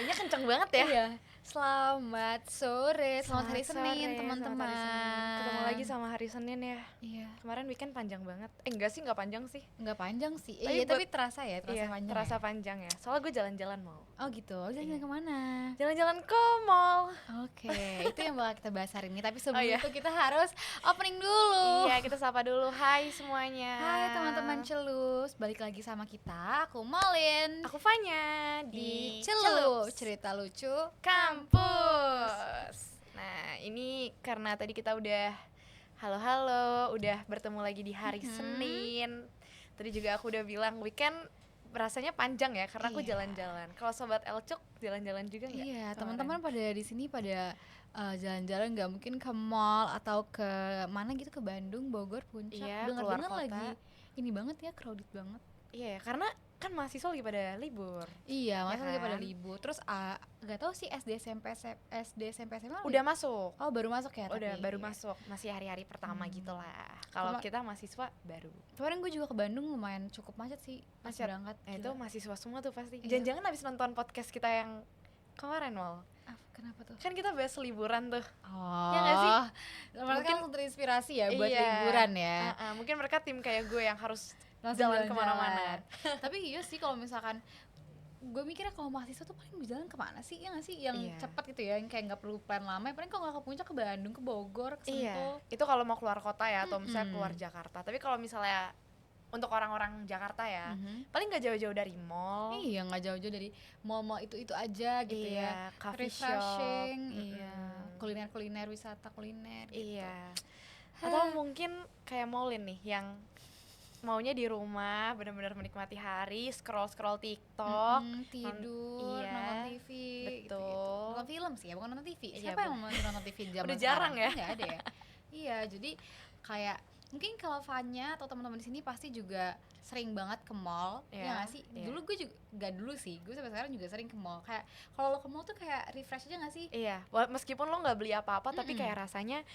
Suaranya kenceng banget ya. Iya. Selamat sore, selamat hari Senin teman-teman. Ketemu lagi sama hari Senin ya. Iya. Kemarin weekend panjang banget. Enggak sih, enggak panjang sih. Enggak panjang sih. Tapi Iya, buat- tapi terasa ya, terasa panjang. terasa Ya? panjang ya. Soalnya gue jalan-jalan mau. Oh gitu. Jalan-jalan Iya. kemana? Jalan-jalan ke mall. Oke, itu yang bakal kita bahas hari ini. Tapi sebelum iya. itu kita harus opening dulu. Iya, kita sapa dulu. Hai semuanya. Hai teman-teman Celus, balik lagi sama kita. Aku Molin. Aku Fanya di Celus, cerita lucu Kampus. Nah, ini karena tadi kita udah halo-halo, udah bertemu lagi di hari Senin. Tadi juga aku udah bilang weekend rasanya panjang ya karena aku Iya. jalan-jalan. Kalau sobat Elcuk jalan-jalan juga nggak? Iya, kemarin? teman-teman pada di sini pada jalan-jalan, nggak mungkin ke mall atau ke mana gitu, ke Bandung, Bogor, Puncak. Iya, Dengar-dengar keluar kota. lagi ini banget ya, crowded banget. Iya, karena kan mahasiswa lagi pada libur. Iya, masa lagi pada kan? libur. Terus nggak tahu sih SD SMP SMA Udah masuk. Oh, baru masuk ya? Udah tapi. baru masuk, masih hari-hari pertama gitulah. Kalau kita mahasiswa baru. Kemarin gue juga ke Bandung, lumayan cukup macet sih pas Macet. berangkat. Itu Gila. mahasiswa semua tuh pasti. Iya. Jangan-jangan habis nonton podcast kita yang kemarin mal. Kenapa tuh? Kan kita bahas liburan tuh. Oh, Ya nggak sih? Mereka Mungkin- langsung terinspirasi ya buat Iya. liburan ya. Mungkin mereka tim kayak gue yang harus Langsung jalan jalan-jalan. kemana-mana. Tapi iya sih, kalau misalkan gue mikirnya kalau mahasiswa tuh paling berjalan kemana sih, ya nggak sih, yang Iya. cepat gitu ya, yang kayak nggak perlu plan lama. Paling kalau nggak ke Puncak, ke Bandung, ke Bogor, ke Sentul. Iya. Itu kalau mau keluar kota ya atau misalnya Mm-mm. keluar Jakarta. Tapi kalau misalnya untuk orang-orang Jakarta ya, Mhm. paling nggak jauh-jauh dari mall. Iya, nggak jauh-jauh dari mall-mall itu aja gitu ya. Iya, coffee shop. Refreshing, iya. Mm-mm. Kuliner-kuliner, wisata kuliner gitu. Iya. Atau mungkin kayak Molin nih yang maunya di rumah benar-benar menikmati hari, scroll TikTok. Tidur, iya. nonton TV gitu. Betul. Nonton film sih ya, bukan nonton TV. Iya, Siapa yang mau nonton TV zaman Udah jarang sekarang? ya. Nggak ada ya. Iya, jadi kayak mungkin kalau Fanya atau teman-teman di sini pasti juga sering banget ke mall. Iya, Ya nggak sih? iya. Dulu gue juga, nggak dulu sih, gue sampai sekarang juga sering ke mall. Kayak kalau lo ke mall tuh kayak refresh aja nggak sih? Iya, meskipun lo nggak beli apa-apa tapi Mm-mm. kayak rasanya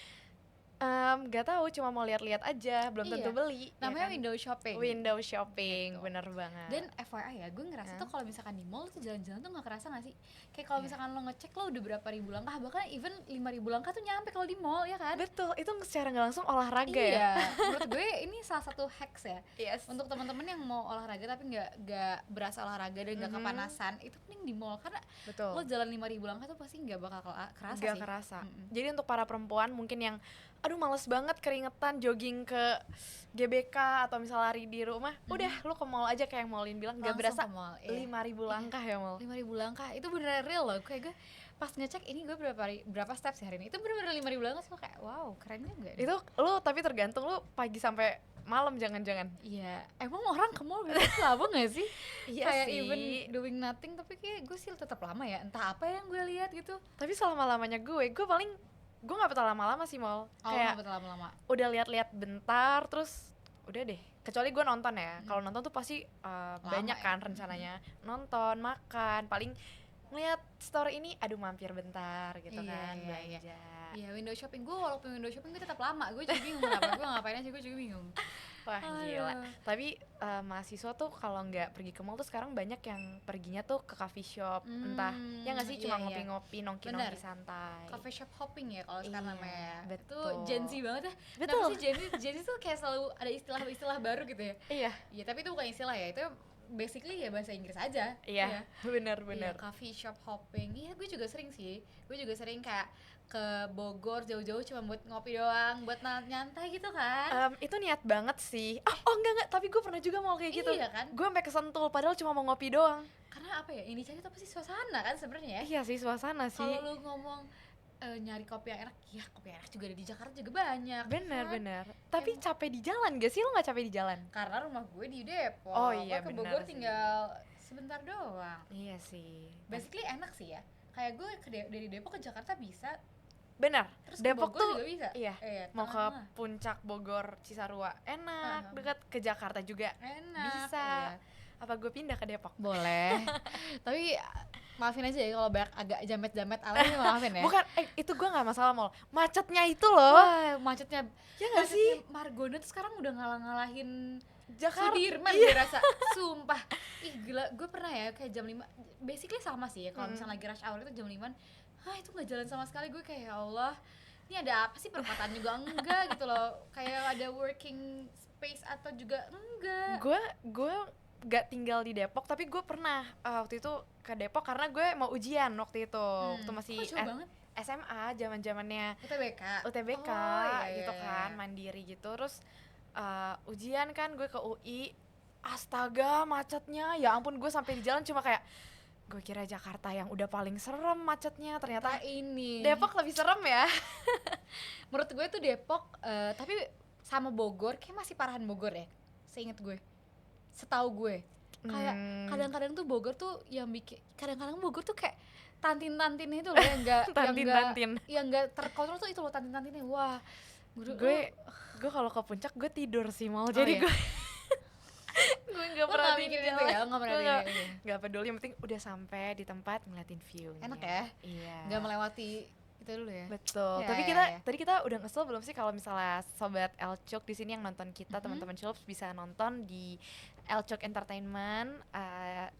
nggak tahu, cuma mau lihat-lihat aja, belum tentu Iya. beli. Namanya ya kan? window shopping. Window shopping, Gitu. bener banget. Dan FYI ya, gue ngerasa tuh kalau misalkan di mall tuh jalan-jalan tuh nggak kerasa nggak sih? Kayak kalau Iya. misalkan lo ngecek lo udah berapa ribu langkah, bahkan even 5.000 langkah tuh nyampe kalau di mall, ya kan? betul, itu secara nggak langsung olahraga ya. Iya, menurut gue ini salah satu hacks ya Yes. untuk teman-teman yang mau olahraga tapi nggak berasa olahraga dan nggak kepanasan. Itu mending di mall, karena lo Betul. jalan 5.000 langkah tuh pasti nggak bakal kerasa Nggak sih. kerasa. Mm-mm. Jadi untuk para perempuan mungkin yang aduh males banget keringetan jogging ke GBK atau misal lari di rumah, udah lu ke mall aja kayak yang Molin bilang, nggak Langsung berasa ke mall, iya. 5.000 langkah ya mal. 5.000 langkah itu beneran real loh. Kayak gue pas ngecek ini gue berapa steps hari ini, itu bener-bener 5.000 langkah. Semua kayak wow, keren juga nih. Itu lu tapi tergantung lu pagi sampai malam jangan-jangan. Iya, emang orang ke mall gitu lama gak sih? Iya Kayak sih. even doing nothing, tapi kayak gue sih tetap lama ya. Entah apa yang gue lihat gitu. Tapi selama-lamanya gue nggak betah lama-lama sih mal. Oh, Kayak nggak lama-lama. udah lihat-lihat bentar terus udah deh. Kecuali gue nonton ya. Kalau nonton tuh pasti banyak ya. kan rencananya. Nonton, makan, paling ngeliat story ini, aduh mampir bentar gitu Iya, kan, iya, belanja. Iya, window shopping gue, walaupun window shopping gue tetap lama. Gue juga bingung kenapa gue ngapain aja, gue juga bingung. Wah gila. Aduh. Tapi mahasiswa tuh kalau nggak pergi ke mall tuh sekarang banyak yang perginya tuh ke coffee shop, entah ya nggak sih, iya, cuma iya. ngopi-ngopi, nongki-nongki Benar. santai. Coffee shop hopping ya kalau sekarang Iya, namanya. betul. Itu Gen Z banget ya. Betul. Kenapa sih Gen Z tuh kayak selalu ada istilah-istilah baru gitu ya. Iya, Iya, tapi itu bukan istilah ya, itu basically ya bahasa Inggris aja. iya, benar-benar. Iya, coffee shop hopping. Iya, gue juga sering sih. Gue juga sering kayak ke Bogor jauh-jauh cuma buat ngopi doang, buat nyantai gitu kan. Itu niat banget sih. Enggak, tapi gue pernah juga mau kayak gitu. Iya kan? Gue sampai ke Sentul padahal cuma mau ngopi doang. Karena apa ya? Ini cari tuh pasti suasana kan sebenarnya ya. Iya sih, suasana sih. Kalau lu ngomong nyari kopi yang enak, ya kopi yang enak juga ada di Jakarta juga banyak. Bener. Tapi capek di jalan gak sih? Lo gak capek di jalan? Karena rumah gue di Depok. Oh iya, Gue ke benar Bogor sih. tinggal sebentar doang. Iya sih. Basically enak sih ya. Kayak gue dari Depok ke Jakarta bisa, Benar. terus Depok ke Bogor tuh juga bisa. iya. Mau ke tengah-tengah. puncak Bogor, Cisarua enak, Aha. dekat ke Jakarta juga. Enak. Bisa. Iya. Apa gue pindah ke Depok? Boleh. Tapi maafin aja ya kalau banyak agak jamet-jamet alami, maafin ya. Bukan, itu gue nggak masalah mal. Macetnya itu loh. Wah, macetnya Ya nggak sih? Margonda tuh sekarang udah ngalah-ngalahin Jakarta. Sudirman gue rasa, sumpah. Ih gila, gue pernah ya kayak jam 5, basically sama sih ya, kalau misalnya lagi rush hour itu jam 5, itu gak jalan sama sekali. Gue kayak ya Allah, ini ada apa sih, perempatan juga enggak gitu loh, kayak ada working space atau juga enggak. Gue gak tinggal di Depok, tapi gue pernah waktu itu ke Depok karena gue mau ujian waktu itu. Waktu masih Kok jauh banget? SMA, zaman-zamannya UTBK? UTBK Oh, iya, gitu iya, kan, iya. mandiri gitu. Terus ujian kan gue ke UI, astaga macetnya, ya ampun. Gue sampai di jalan cuma kayak, gue kira Jakarta yang udah paling serem macetnya, ternyata Ini Depok lebih serem ya. menurut gue tuh Depok, tapi sama Bogor kayak masih parahan Bogor ya, seinget gue, setahu gue. Kayak kadang-kadang tuh Bogor tuh yang bikin, kadang-kadang Bogor tuh kayak tantin-tantinnya itu loh yang enggak Tantin-tantin. yang enggak terkontrol tuh itu loh, tantin-tantinnya. Wah, Gue kalau ke puncak gue tidur sih mal, Oh, jadi iya? gue nggak Lo pernah nggak mikirin itu ya, nggak pernah Gue mikirin. nggak peduli, yang penting udah sampai di tempat ngeliatin view. Enak ya? Iya. Nggak melewati itu dulu ya. Betul. Ya, Tapi ya, kita ya. tadi kita udah ngesel belum sih kalau misalnya sobat Elcuk di sini yang nonton kita, teman-teman Chilps bisa nonton di Elcuk Entertainment,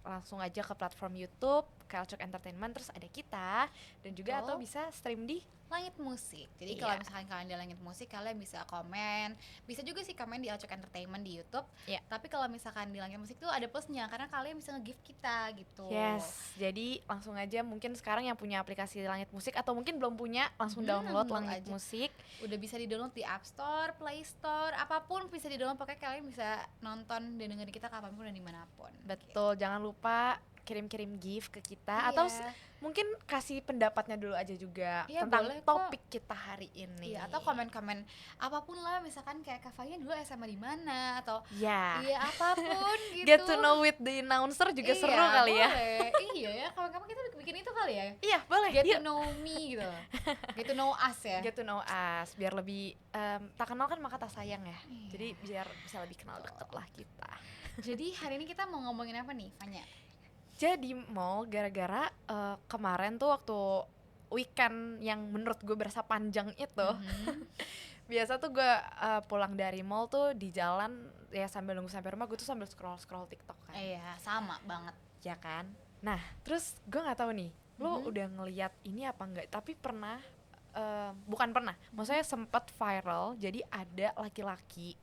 langsung aja ke platform YouTube ke Elcuk Entertainment, terus ada kita, dan juga atau bisa stream di Langit Musik. Jadi Iya. kalau misalkan kalian di Langit Musik, kalian bisa komen. Bisa juga sih komen di Elcuk Entertainment di YouTube. Iya. Tapi kalau misalkan di Langit Musik tuh ada plusnya, karena kalian bisa nge-gift kita gitu. Yes, jadi langsung aja mungkin sekarang yang punya aplikasi Langit Musik atau mungkin belum punya, langsung download download Langit aja. Musik. Udah bisa di-download di App Store, Play Store, apapun bisa di-download. Pokoknya kalian bisa nonton dan dengerin kita kapanpun dan dimanapun. Betul, jangan lupa kirim-kirim gift ke kita, Iya. atau mungkin kasih pendapatnya dulu aja juga Iya, tentang boleh kok. topik kita hari ini. Iya, atau komen-komen apapun lah, misalkan kayak Kavanya dulu SMA di mana, atau Ya, iya apapun gitu. get to know with the announcer juga seru kali ya. Boleh. Iya ya, kapan-kapan kita bikin itu kali ya. Iya, boleh. Get Yuk. to know me gitu. Get to know us ya. Get to know us, biar lebih tak kenal kan maka tak sayang ya. Iya. Jadi biar bisa lebih kenal deket lah kita. Jadi hari ini kita mau ngomongin apa nih, Fanya? Jadi mau gara-gara kemarin tuh waktu weekend yang menurut gue berasa panjang itu, biasa tuh gue pulang dari mall tuh di jalan ya sambil nunggu sampai rumah, gue tuh sambil scroll TikTok kan. Iya, sama banget. Ya kan. Nah terus gue nggak tahu nih, lo udah ngeliat ini apa enggak? Tapi pernah, bukan pernah, maksudnya sempet viral. Jadi ada laki-laki,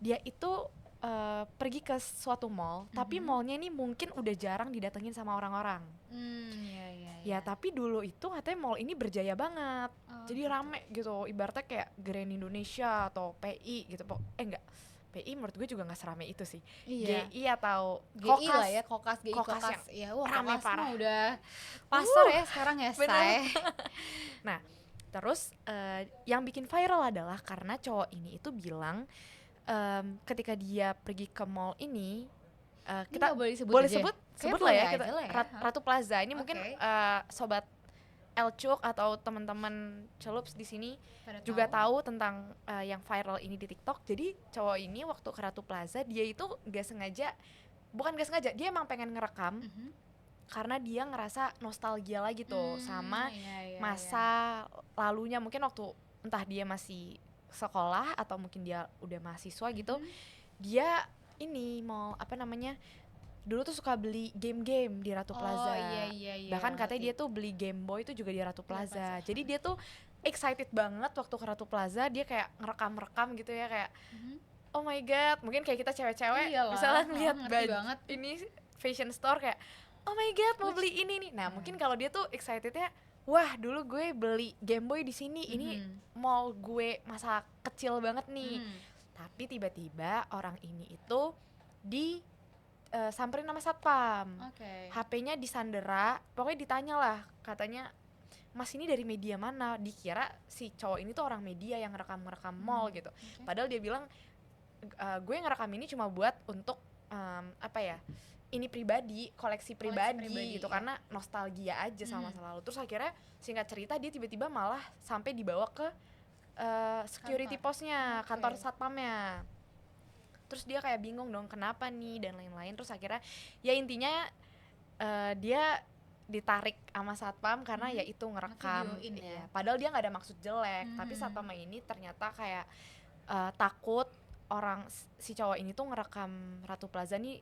dia itu pergi ke suatu mall, tapi mallnya ini mungkin udah jarang didatengin sama orang-orang. Iya. Ya tapi dulu itu katanya mall ini berjaya banget, Oh, jadi gitu. rame gitu, ibaratnya kayak Grand Indonesia atau PI gitu. Enggak, PI menurut gue juga nggak serame itu sih. Iya. GI atau GI lah ya, Kokas, GI Kokas Kokas. Iya, wah rame Kokas parah. mah udah pasar ya sekarang ya, Bener. say. Nah terus yang bikin viral adalah karena cowok ini itu bilang ketika dia pergi ke mall ini, kita nggak boleh disebut boleh aja ya? sebut Kayaknya lah ya, boleh kita aja lah ya. Ratu Plaza ini. Mungkin Oke. sobat Elcuk atau teman-teman Celups di sini Pada juga tahu tentang yang viral ini di TikTok. Jadi cowok ini waktu ke Ratu Plaza, dia itu bukan gak sengaja, dia emang pengen ngerekam karena dia ngerasa nostalgia lagi tuh sama masa lalunya, mungkin waktu entah dia masih sekolah atau mungkin dia udah mahasiswa gitu. Dia ini mau apa namanya, dulu tuh suka beli game-game di Ratu Plaza. Iya. Bahkan katanya dia tuh beli Game Boy itu juga di Ratu Plaza. Jadi dia tuh excited banget waktu ke Ratu Plaza, dia kayak ngerekam gitu ya, kayak oh my god, mungkin kayak kita cewek-cewek Iyalah, misalnya lihat ngerti baju banget. ini fashion store kayak oh my god mau beli ini nih. Nah mungkin kalau dia tuh excitednya, wah dulu gue beli Game Boy di sini, ini mall gue masa kecil banget nih. Tapi tiba-tiba orang ini itu samperin sama satpam. HP-nya disandera, pokoknya ditanya lah, katanya Mas ini dari media mana? Dikira si cowok ini tuh orang media yang ngerekam mall gitu. Padahal dia bilang gue ngerekam ini cuma buat untuk ini pribadi, koleksi pribadi gitu, karena nostalgia aja sama masa lalu. Terus akhirnya singkat cerita dia tiba-tiba malah sampai dibawa ke security postnya, kantor satpamnya. Terus dia kayak bingung dong kenapa nih dan lain-lain. Terus akhirnya ya intinya dia ditarik sama satpam karena ya itu ngerekam. Ya. Padahal dia nggak ada maksud jelek, tapi satpam ini ternyata kayak takut si cowok ini tuh ngerekam Ratu Plaza nih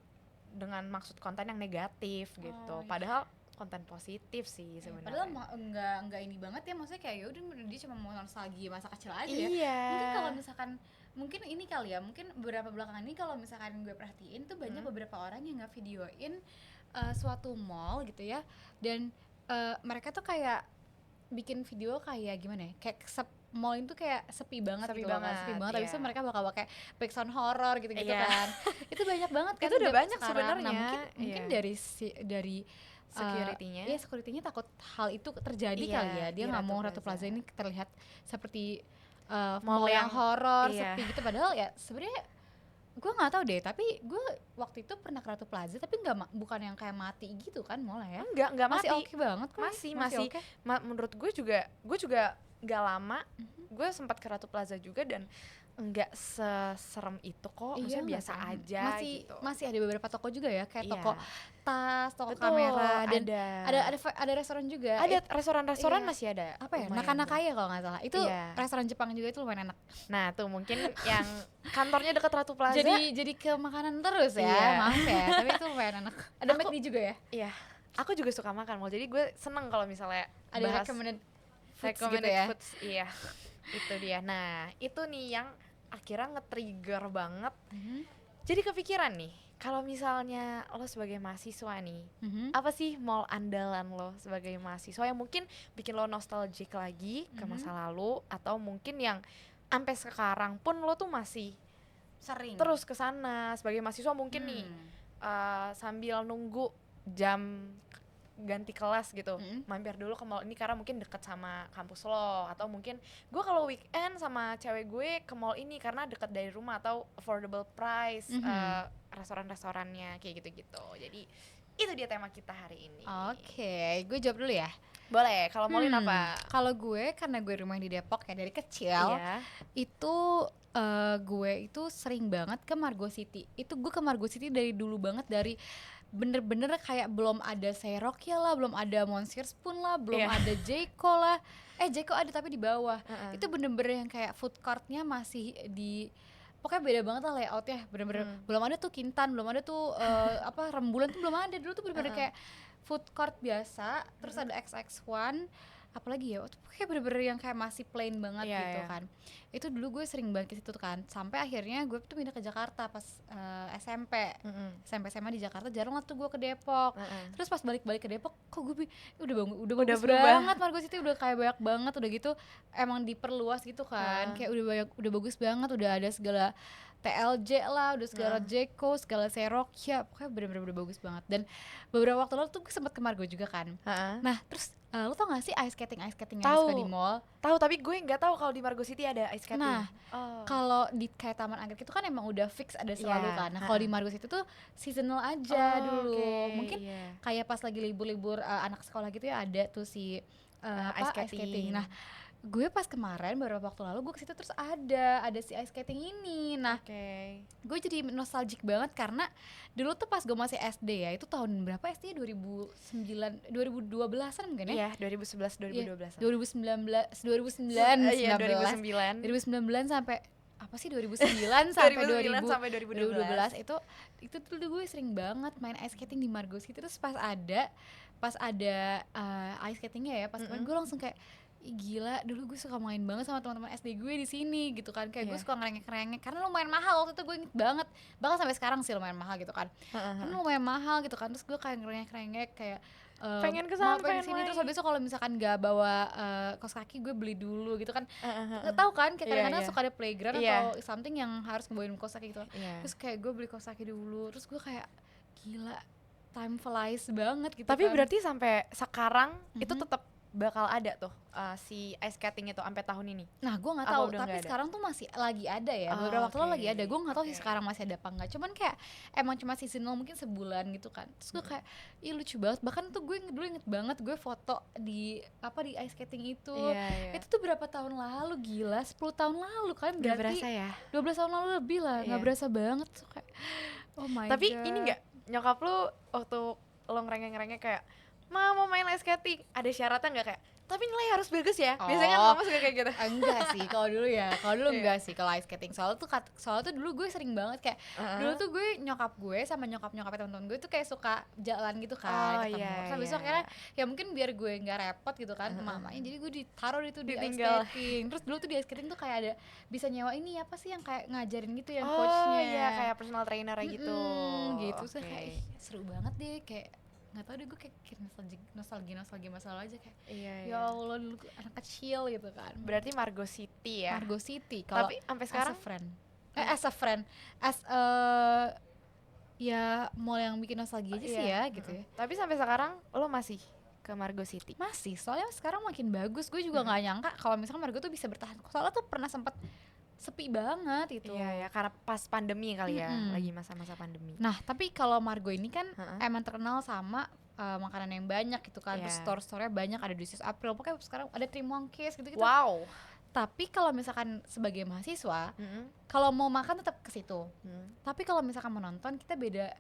dengan maksud konten yang negatif gitu. Padahal konten positif sih sebenarnya. Padahal enggak ini banget ya, maksudnya kayak yaudah dia cuma mau nostalgia masa kecil aja ya. Mungkin kalau misalkan mungkin ini kali ya, mungkin beberapa belakangan ini kalau misalkan gue perhatiin tuh banyak beberapa orang yang nge-videoin suatu mall gitu ya, dan mereka tuh kayak bikin video kayak gimana ya, kayak mall itu kayak sepi banget gitu kan, habis itu mereka bakal pakai background horror gitu-gitu kan. Itu banyak banget kan, itu udah banyak sebenarnya. Nah, mungkin dari security-nya. Security-nya takut hal itu terjadi kali ya. Dia nggak mau Ratu Plaza ini terlihat seperti mall yang horor, sepi gitu. Padahal ya sebenarnya gue nggak tahu deh, tapi gue waktu itu pernah ke Ratu Plaza tapi bukan yang kayak mati gitu kan mall ya. Enggak masih oke banget kok. Masih okay. Menurut gue juga nggak lama gue sempat ke Ratu Plaza juga dan enggak seserem itu kok, maksudnya biasa aja gitu. Masih ada beberapa toko juga ya, kayak toko tas, toko kamera, dan ada restoran juga. Ada restoran masih ada. Apa ya? Nakaya kalau nggak salah. Itu restoran Jepang juga, itu lumayan enak. Nah, tuh mungkin yang kantornya dekat Ratu Plaza. Jadi ke makanan terus ya. Maaf ya, tapi itu lumayan enak. Ada McD juga ya? Iya. Aku juga suka makan mall. Jadi gue seneng kalau misalnya ada recommended foods gitu ya. Iya. Itu dia. Nah, itu nih yang akhirnya nge-trigger banget. Jadi kepikiran nih, kalau misalnya lo sebagai mahasiswa nih, apa sih mall andalan lo sebagai mahasiswa yang mungkin bikin lo nostalgic lagi ke masa lalu, atau mungkin yang sampai sekarang pun lo tuh masih sering terus ke sana sebagai mahasiswa mungkin nih sambil nunggu jam ganti kelas gitu, mampir dulu ke mall ini karena mungkin deket sama kampus lo, atau mungkin gue kalau weekend sama cewek gue ke mall ini karena deket dari rumah, atau affordable price restoran-restorannya kayak gitu-gitu. Jadi itu dia tema kita hari ini. Oke, gue jawab dulu ya. Boleh, kalau mallin apa? Kalau gue, karena gue rumah di Depok ya dari kecil, itu gue itu sering banget ke Margo City. Itu gue ke Margo City dari dulu banget, dari bener-bener kayak belum ada Serokia lah, belum ada Monsieur Spoon lah, belum ada Jeko lah. Jeko ada tapi di bawah. Itu bener-bener yang kayak food courtnya masih di, pokoknya beda banget lah layoutnya, bener-bener belum ada tuh Kintan, belum ada tuh Rembulan tuh belum ada. Dulu tuh bener-bener kayak food court biasa, terus ada XX1, apalagi ya, kayak bener-bener yang kayak masih plain banget gitu kan. Itu dulu gue sering banget ke situ kan, sampai akhirnya gue tuh pindah ke Jakarta pas SMP SMA di Jakarta, jarang lah tuh gue ke Depok. Terus pas balik ke Depok, kok gue udah bagus banget, Margo City udah kayak banyak banget, udah gitu emang diperluas gitu kan, kayak udah bagus banget, udah ada segala TLJ lah, udah segala Jeko, segala Serokia, pokoknya bener-bener bagus banget. Dan beberapa waktu lalu tuh gue sempat ke Margo juga kan. Nah terus lo tau gak sih ice skating yang suka di mall? Tahu, tapi gue nggak tahu kalau di Margo City ada ice skating. Nah kalau di kayak Taman Anggrek itu kan emang udah fix ada selalu kan. Nah kalau di Margo City tuh seasonal aja dulu. Mungkin kayak pas lagi libur-libur anak sekolah gitu ya, ada tuh si ice skating. Nah gue pas kemarin beberapa waktu lalu gue kesitu, terus ada si ice skating ini. Nah gue jadi nostalgic banget karena dulu tuh pas gue masih SD ya, itu tahun berapa SD? 2012an mungkin ya? Iya, 2011 2012. 2009 sampai apa sih 2009 sampai 2012 itu tuh gue sering banget main ice skating di Margo City. Terus pas ada ice skatingnya ya, pas main gue langsung kayak gila, dulu gue suka main banget sama teman-teman SD gue di sini gitu kan. Kayak gue suka ngerengek karena lumayan mahal waktu itu, gue inget banget, bahkan sampai sekarang sih lumayan mahal gitu kan. Karena lumayan mahal gitu kan. Terus gue kayak ngerengek kayak pengen kesana, pengen sini. Terus habis itu kalau misalkan nggak bawa kaos kaki, gue beli dulu gitu kan. Nggak tahu kan, kayak kadang-kadang suka ada playground atau something yang harus ngebawain kaos kaki gitu. Terus kayak gue beli kaos kaki dulu. Terus gue kayak gila, time flies banget gitu. Tapi kan berarti sampai sekarang itu tetap bakal ada tuh si ice skating itu sampai tahun ini? Nah gue nggak tahu, tapi sekarang tuh masih lagi ada ya. Beberapa waktu lalu lagi ada. Gue nggak tahu sih sekarang masih ada apa enggak. Cuman kayak emang cuma seasonal, mungkin sebulan gitu kan. Terus gue kayak ih lucu banget. Bahkan tuh gue dulu inget banget gue foto di ice skating itu. Itu tuh berapa tahun lalu, gila, 10 tahun lalu kan. Berarti berasa ya? 12 tahun lalu lebih lah. Nggak berasa banget tuh kayak oh my tapi God. Ini nggak, nyokap lu waktu lo ngerengek kayak mau main ice skating, ada syaratnya nggak kayak tapi nilai harus bagus ya? Biasanya kan mama suka kayak gitu. Enggak sih, kalau dulu enggak sih kalau ice skating. Soalnya tuh dulu gue sering banget kayak dulu tuh gue nyokap gue sama nyokapnya teman-teman gue tuh kayak suka jalan gitu kan, ketemu. Terus habis itu akhirnya ya mungkin biar gue nggak repot gitu kan ke mamanya, jadi gue ditaruh itu di ice skating. Terus dulu tuh di ice skating tuh kayak ada bisa nyewa ini apa sih yang kayak ngajarin gitu yang coachnya. Oh iya, kayak personal trainer gitu. Gitu sih kayak seru banget deh, kayak nggak tahu deh gue kayak nostalgia masa lalu aja kayak ya Allah dulu anak kecil gitu kan. Berarti Margo City ya. Margo City kalau tapi sampai sekarang as a friend ya mall yang bikin nostalgia aja sih ya gitu ya. Tapi sampai sekarang lo masih ke Margo City? Masih, soalnya sekarang makin bagus. Gue juga nggak nyangka kalau misalkan Margo tuh bisa bertahan, soalnya tuh pernah sempat sepi banget itu. Iya ya, karena pas pandemi kali ya, lagi masa-masa pandemi. Nah, tapi kalau Margo ini kan emang terkenal sama makanan yang banyak gitu kan. Terus store-store-nya banyak, ada Dusius April, pokoknya sekarang ada Three Monkeys gitu-gitu. Wow. Tapi kalau misalkan sebagai mahasiswa, kalau mau makan tetap ke situ. Tapi kalau misalkan mau nonton, kita beda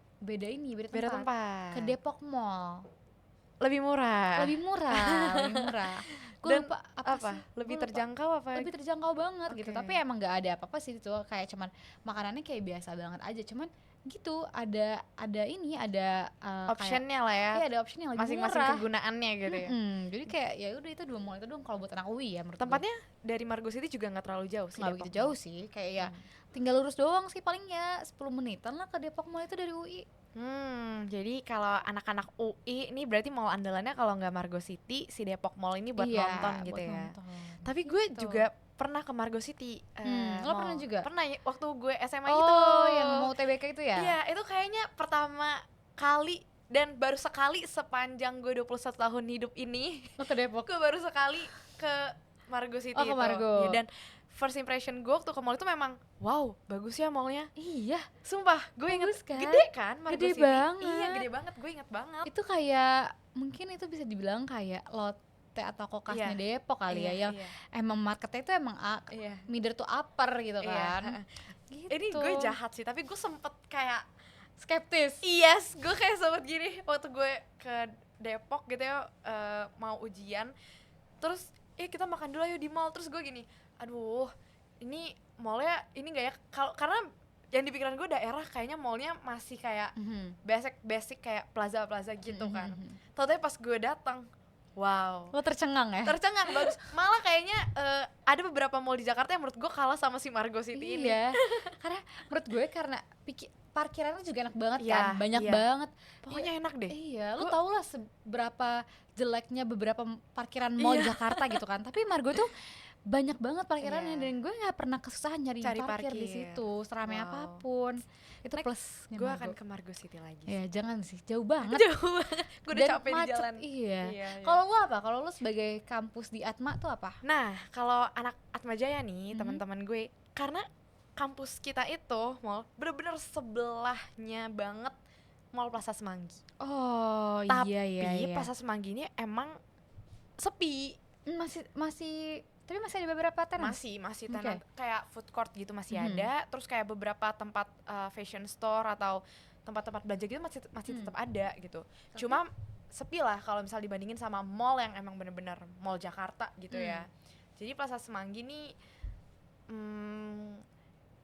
tempat. Ke Depok Mall. Lebih murah. Gue lupa apa? Lebih terjangkau apa? Lebih terjangkau banget gitu. Tapi emang nggak ada apa-apa sih itu, kayak cuman makanannya kayak biasa banget aja. Cuman gitu ada optionnya lah ya. Iya, ada optionnya lagi masing-masing murah. Kegunaannya gitu ya. Jadi kayak ya udah itu 2 mall itu doang kalau buat anak UI ya menurut tempatnya gue. Dari Margo City juga nggak terlalu jauh sih. Nggak begitu jauh sih, kayak ya tinggal lurus doang sih, paling ya 10 menitan lah ke Depok Mall itu dari UI. Jadi kalau anak-anak UI ini berarti mall andalannya kalau nggak Margo City, si Depok Mall ini buat nonton gitu buat ya. Tapi gue juga pernah ke Margo City. Lo pernah juga? Pernah ya, waktu gue SMA gitu. Oh, yang mau TBK itu ya? Iya, itu kayaknya pertama kali dan baru sekali sepanjang gue 21 tahun hidup ini. Lo ke Depok? Gue baru sekali ke Margo City ke Margo. Ya, dan first impression gue waktu ke mall itu memang wow, bagus ya mallnya. Iya, sumpah gue inget kan? Gede kan Margo Gede City. Banget. Iya, gede banget, gue inget banget. Itu kayak mungkin itu bisa dibilang kayak Lotte atau Kokasnya Depok kali ya, yang emang marketnya itu emang middle to upper gitu kan. Gitu. Ini gue jahat sih, tapi gue sempet kayak skeptis. Yes, gue kayak sempet gini waktu gue ke Depok gitu ya, mau ujian. Terus kita makan dulu yuk di mall. Terus gue gini, aduh ini mallnya ini gak ya, karena yang di pikiran gue daerah kayaknya mallnya masih kayak basic kayak plaza gitu kan. Tahu-tahu pas gue datang, wow, lo tercengang ya? Tercengang, bagus. Malah kayaknya ada beberapa mall di Jakarta yang menurut gue kalah sama si Margo City ini. Iya, karena menurut gue karena parkirannya juga enak banget kan, banyak banget. Pokoknya enak deh. Iya, lo tau lah seberapa jeleknya beberapa parkiran mall Jakarta gitu kan. Tapi Margo tuh banyak banget parkirannya dan gue nggak pernah kesusahan cari parkir di situ, seramai apapun. Itu plus. Gue akan ke Margo City lagi. Ya jangan sih, jauh banget. Gue udah capek di jalan. Iya. Kalau lo apa? Kalau lo sebagai kampus di Atma tuh apa? Nah, kalau anak Atma Jaya nih, teman-teman gue, karena kampus kita itu mall bener-bener sebelahnya banget Mall Plaza Semanggi. Oh, tapi Plaza Semanggi ini emang sepi. Tapi masih ada beberapa tenan? Masih tenan, kayak food court gitu masih ada. Terus kayak beberapa tempat fashion store atau tempat-tempat belanja gitu masih tetap ada gitu. Cuma sepi lah kalau misal dibandingin sama mall yang emang bener-bener mall Jakarta gitu ya. Jadi Plaza Semanggi nih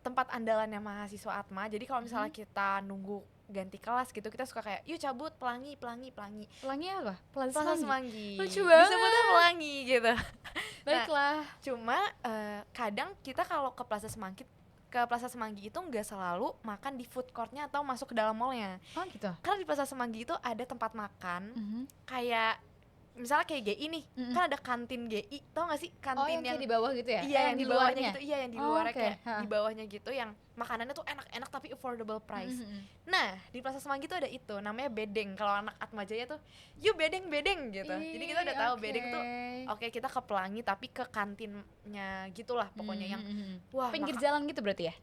tempat andalannya mahasiswa Atma. Jadi kalau misalnya kita nunggu ganti kelas gitu, kita suka kayak yuk cabut pelangi. Pelangi apa? Plaza Semanggi. Lucu banget. Disebutnya pelangi gitu. Baiklah. Cuma kadang kita kalau ke Plaza Semanggi itu nggak selalu makan di food courtnya atau masuk ke dalam mallnya. Oh gitu. Karena di Plaza Semanggi itu ada tempat makan kayak misalnya kayak GI nih, kan ada kantin GI, tau gak sih kantin yang di bawah gitu ya? Iya, yang di bawahnya gitu, yang di luarnya kayak di bawahnya gitu, yang makanannya tuh enak-enak tapi affordable price. Nah, di Plaza Semanggi tuh ada itu, namanya bedeng. Kalau anak Atma Jaya tuh, yuk bedeng gitu. Jadi kita udah tahu bedeng tuh, oke, kita ke Pelangi tapi ke kantinnya gitulah pokoknya yang wah, pinggir jalan gitu berarti ya?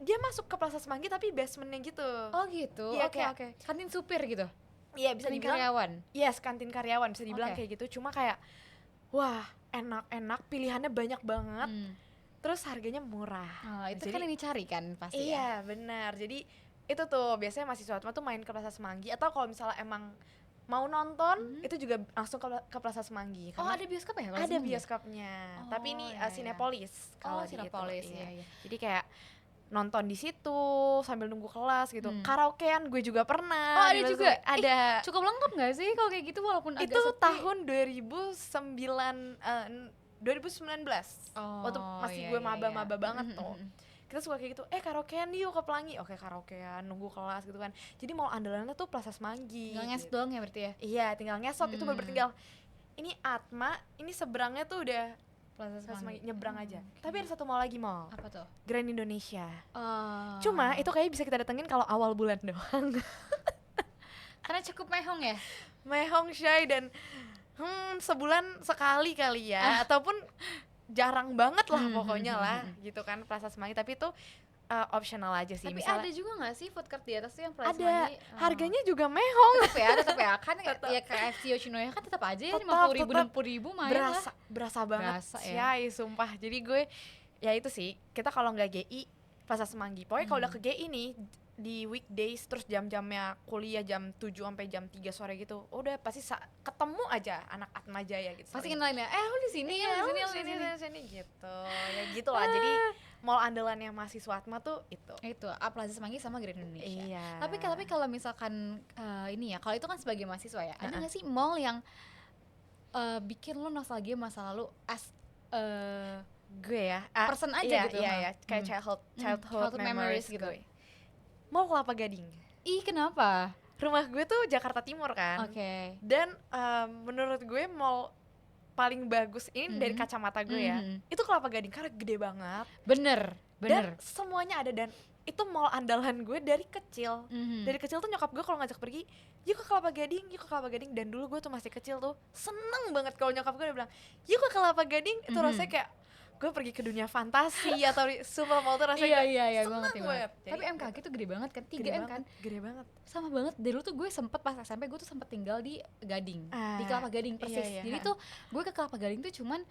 Dia masuk ke Plaza Semanggi tapi basementnya gitu. Oh gitu. Oke. Kantin supir gitu. Iya, bisa dibilang karyawan. Yes, kantin karyawan bisa dibilang kayak gitu. Cuma kayak wah, enak-enak, pilihannya banyak banget. Terus harganya murah. Itu kan yang dicari kan pasti. Iya, benar. Jadi itu tuh biasanya mahasiswa Atma tuh main ke Plaza Semanggi, atau kalau misalnya emang mau nonton itu juga langsung ke Plaza Semanggi. Oh, ada bioskop ya? Ada bioskopnya. Tapi ini Cinepolis. Kalau Cinepolis iya. Jadi kayak nonton di situ sambil nunggu kelas gitu. Karaokean gue juga pernah. Oh, ada juga. Ada. Cukup lengkap nggak sih kalau kayak gitu walaupun agak itu sepi? Tahun 2019. Waktu masih gue maba-maba banget tuh. Kita suka kayak gitu, karaokean yuk ke Pelangi. Oke, karaokean, nunggu kelas gitu kan. Jadi mall andalannya tuh Plaza Semanggi. Tinggal ngesot doang ya berarti ya? Iya, tinggal ngesot, itu baru tinggal. Ini Atma, ini seberangnya tuh udah Plaza Semanggi, nyebrang aja. Tapi ada satu mall lagi, mall. Apa tuh? Grand Indonesia. Cuma itu kayaknya bisa kita datengin kalau awal bulan doang. Karena cukup mehong ya? Mehong, Shay, dan sebulan sekali kali ya, ataupun jarang banget lah pokoknya lah gitu kan Plaza Semanggi. Tapi itu optional aja sih. Tapi misalnya, ada juga nggak sih food court di atas tuh yang Plaza ada Semanggi? harganya juga mehong. Tetap ya kan ya KFC Yoshinoya kan tetap aja ya 50.000 60.000 main berasa banget ya. Sumpah. Jadi gue ya itu sih, kita kalau nggak GI Plaza Semanggi. Pokoknya kalau udah ke GI nih di weekdays terus jam-jamnya kuliah jam 7 sampai jam 3 sore gitu, udah pasti ketemu aja anak Atma Jaya gitu. Pasti kenalin ya, lu di sini ya, lu di sini gitu. Ya gitulah. Jadi mall andalannya mahasiswa Atma tuh itu Plaza Semanggi sama Grand Indonesia. Iya. Tapi kalau misalkan ini ya, kalau itu kan sebagai mahasiswa ya, ada nggak sih mall yang bikin lo nostalgia masa lalu as gue ya person aja gitu? Iya, kayak childhood memories gitu. Mall Kelapa Gading. Ih, kenapa? Rumah gue tuh Jakarta Timur kan. Oke. Dan menurut gue mall paling bagus ini dari kacamata gue ya, itu Kelapa Gading karena gede banget. Bener. Dan semuanya ada, dan itu mall andalan gue dari kecil. Dari kecil tuh nyokap gue kalau ngajak pergi, yuk ke Kelapa Gading. Dan dulu gue tuh masih kecil tuh seneng banget kalau nyokap gue udah bilang, yuk ke Kelapa Gading. Itu rasanya kayak gue pergi ke dunia fantasi atau super mall tuh rasanya iya gue ngerti banget. Tapi MKG tuh gede banget kan, 3M kan? Gede banget. Sama banget. Dulu tuh gue sempet pas SMP gue tuh sempet tinggal di Gading, di Kelapa Gading persis. Jadi tuh gue ke Kelapa Gading tuh cuman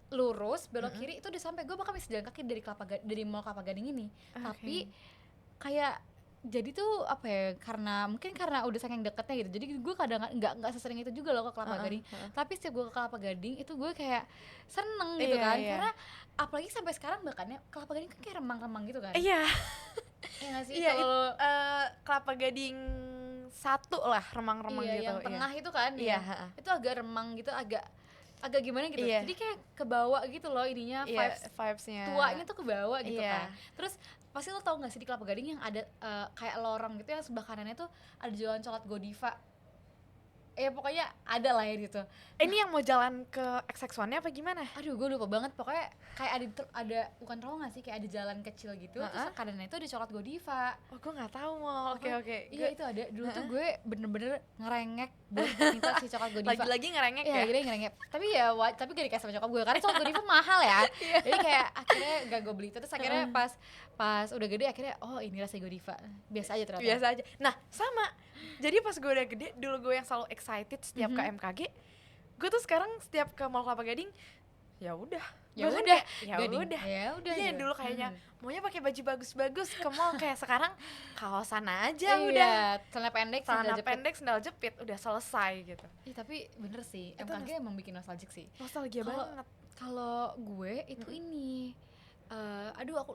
lurus belok kiri itu udah sampai. Gue bahkan bisa jalan kaki dari mall Kelapa Gading ini. Tapi kayak jadi tuh apa ya, mungkin karena udah saking deketnya gitu, jadi gue kadang nggak sesering itu juga loh ke Kelapa Gading. Tapi setiap gue ke Kelapa Gading itu gue kayak seneng gitu kan, karena apalagi sampai sekarang bahkannya Kelapa Gading kan kayak remang-remang gitu kan. Iya nggak sih? Iya, Kelapa Gading 1 lah, remang-remang gitu. Yang tengah itu kan itu agak remang gitu, agak gimana gitu. Jadi kayak kebawa gitu loh ininya, vibes-nya tuanya tuh kebawa gitu kan. Terus pasti lo tau gak sih di Kelapa Gading yang ada kayak lorong gitu yang sebelah kanannya tuh ada jualan coklat Godiva. Pokoknya ada lah ya gitu. Ini yang mau jalan ke XX1-nya apa gimana? Aduh, gue lupa banget. Pokoknya kayak ada bukan terowongan sih, kayak ada jalan kecil gitu. Terus kanannya itu ada coklat Godiva. Oh, gue nggak tahu mau. Oke. Iya, itu ada. Dulu tuh gue bener-bener ngerengek buat minta si coklat Godiva. Lagi-lagi ngerengek ya? Iya, lagi ngerengek. Tapi ya tapi gak dikasih sama nyokap gue karena coklat Godiva mahal ya. Jadi kayak akhirnya gak gue beli. Terus akhirnya pas udah gede akhirnya ini rasa Godiva. Biasa aja ternyata. Biasa aja. Nah, sama. Jadi pas gue udah gede, dulu gue yang selalu excited setiap ke MKG, gue tuh sekarang setiap ke Mall Kelapa Gading, ya udah. Iya, dulu kayaknya maunya pakai baju bagus-bagus ke mall, kayak sekarang kaosan aja udah. Celana pendek, sandal jepit, udah selesai gitu. Tapi bener sih, MKG emang bikin nostalgic sih. Nostalgia banget. Kalau gue itu ini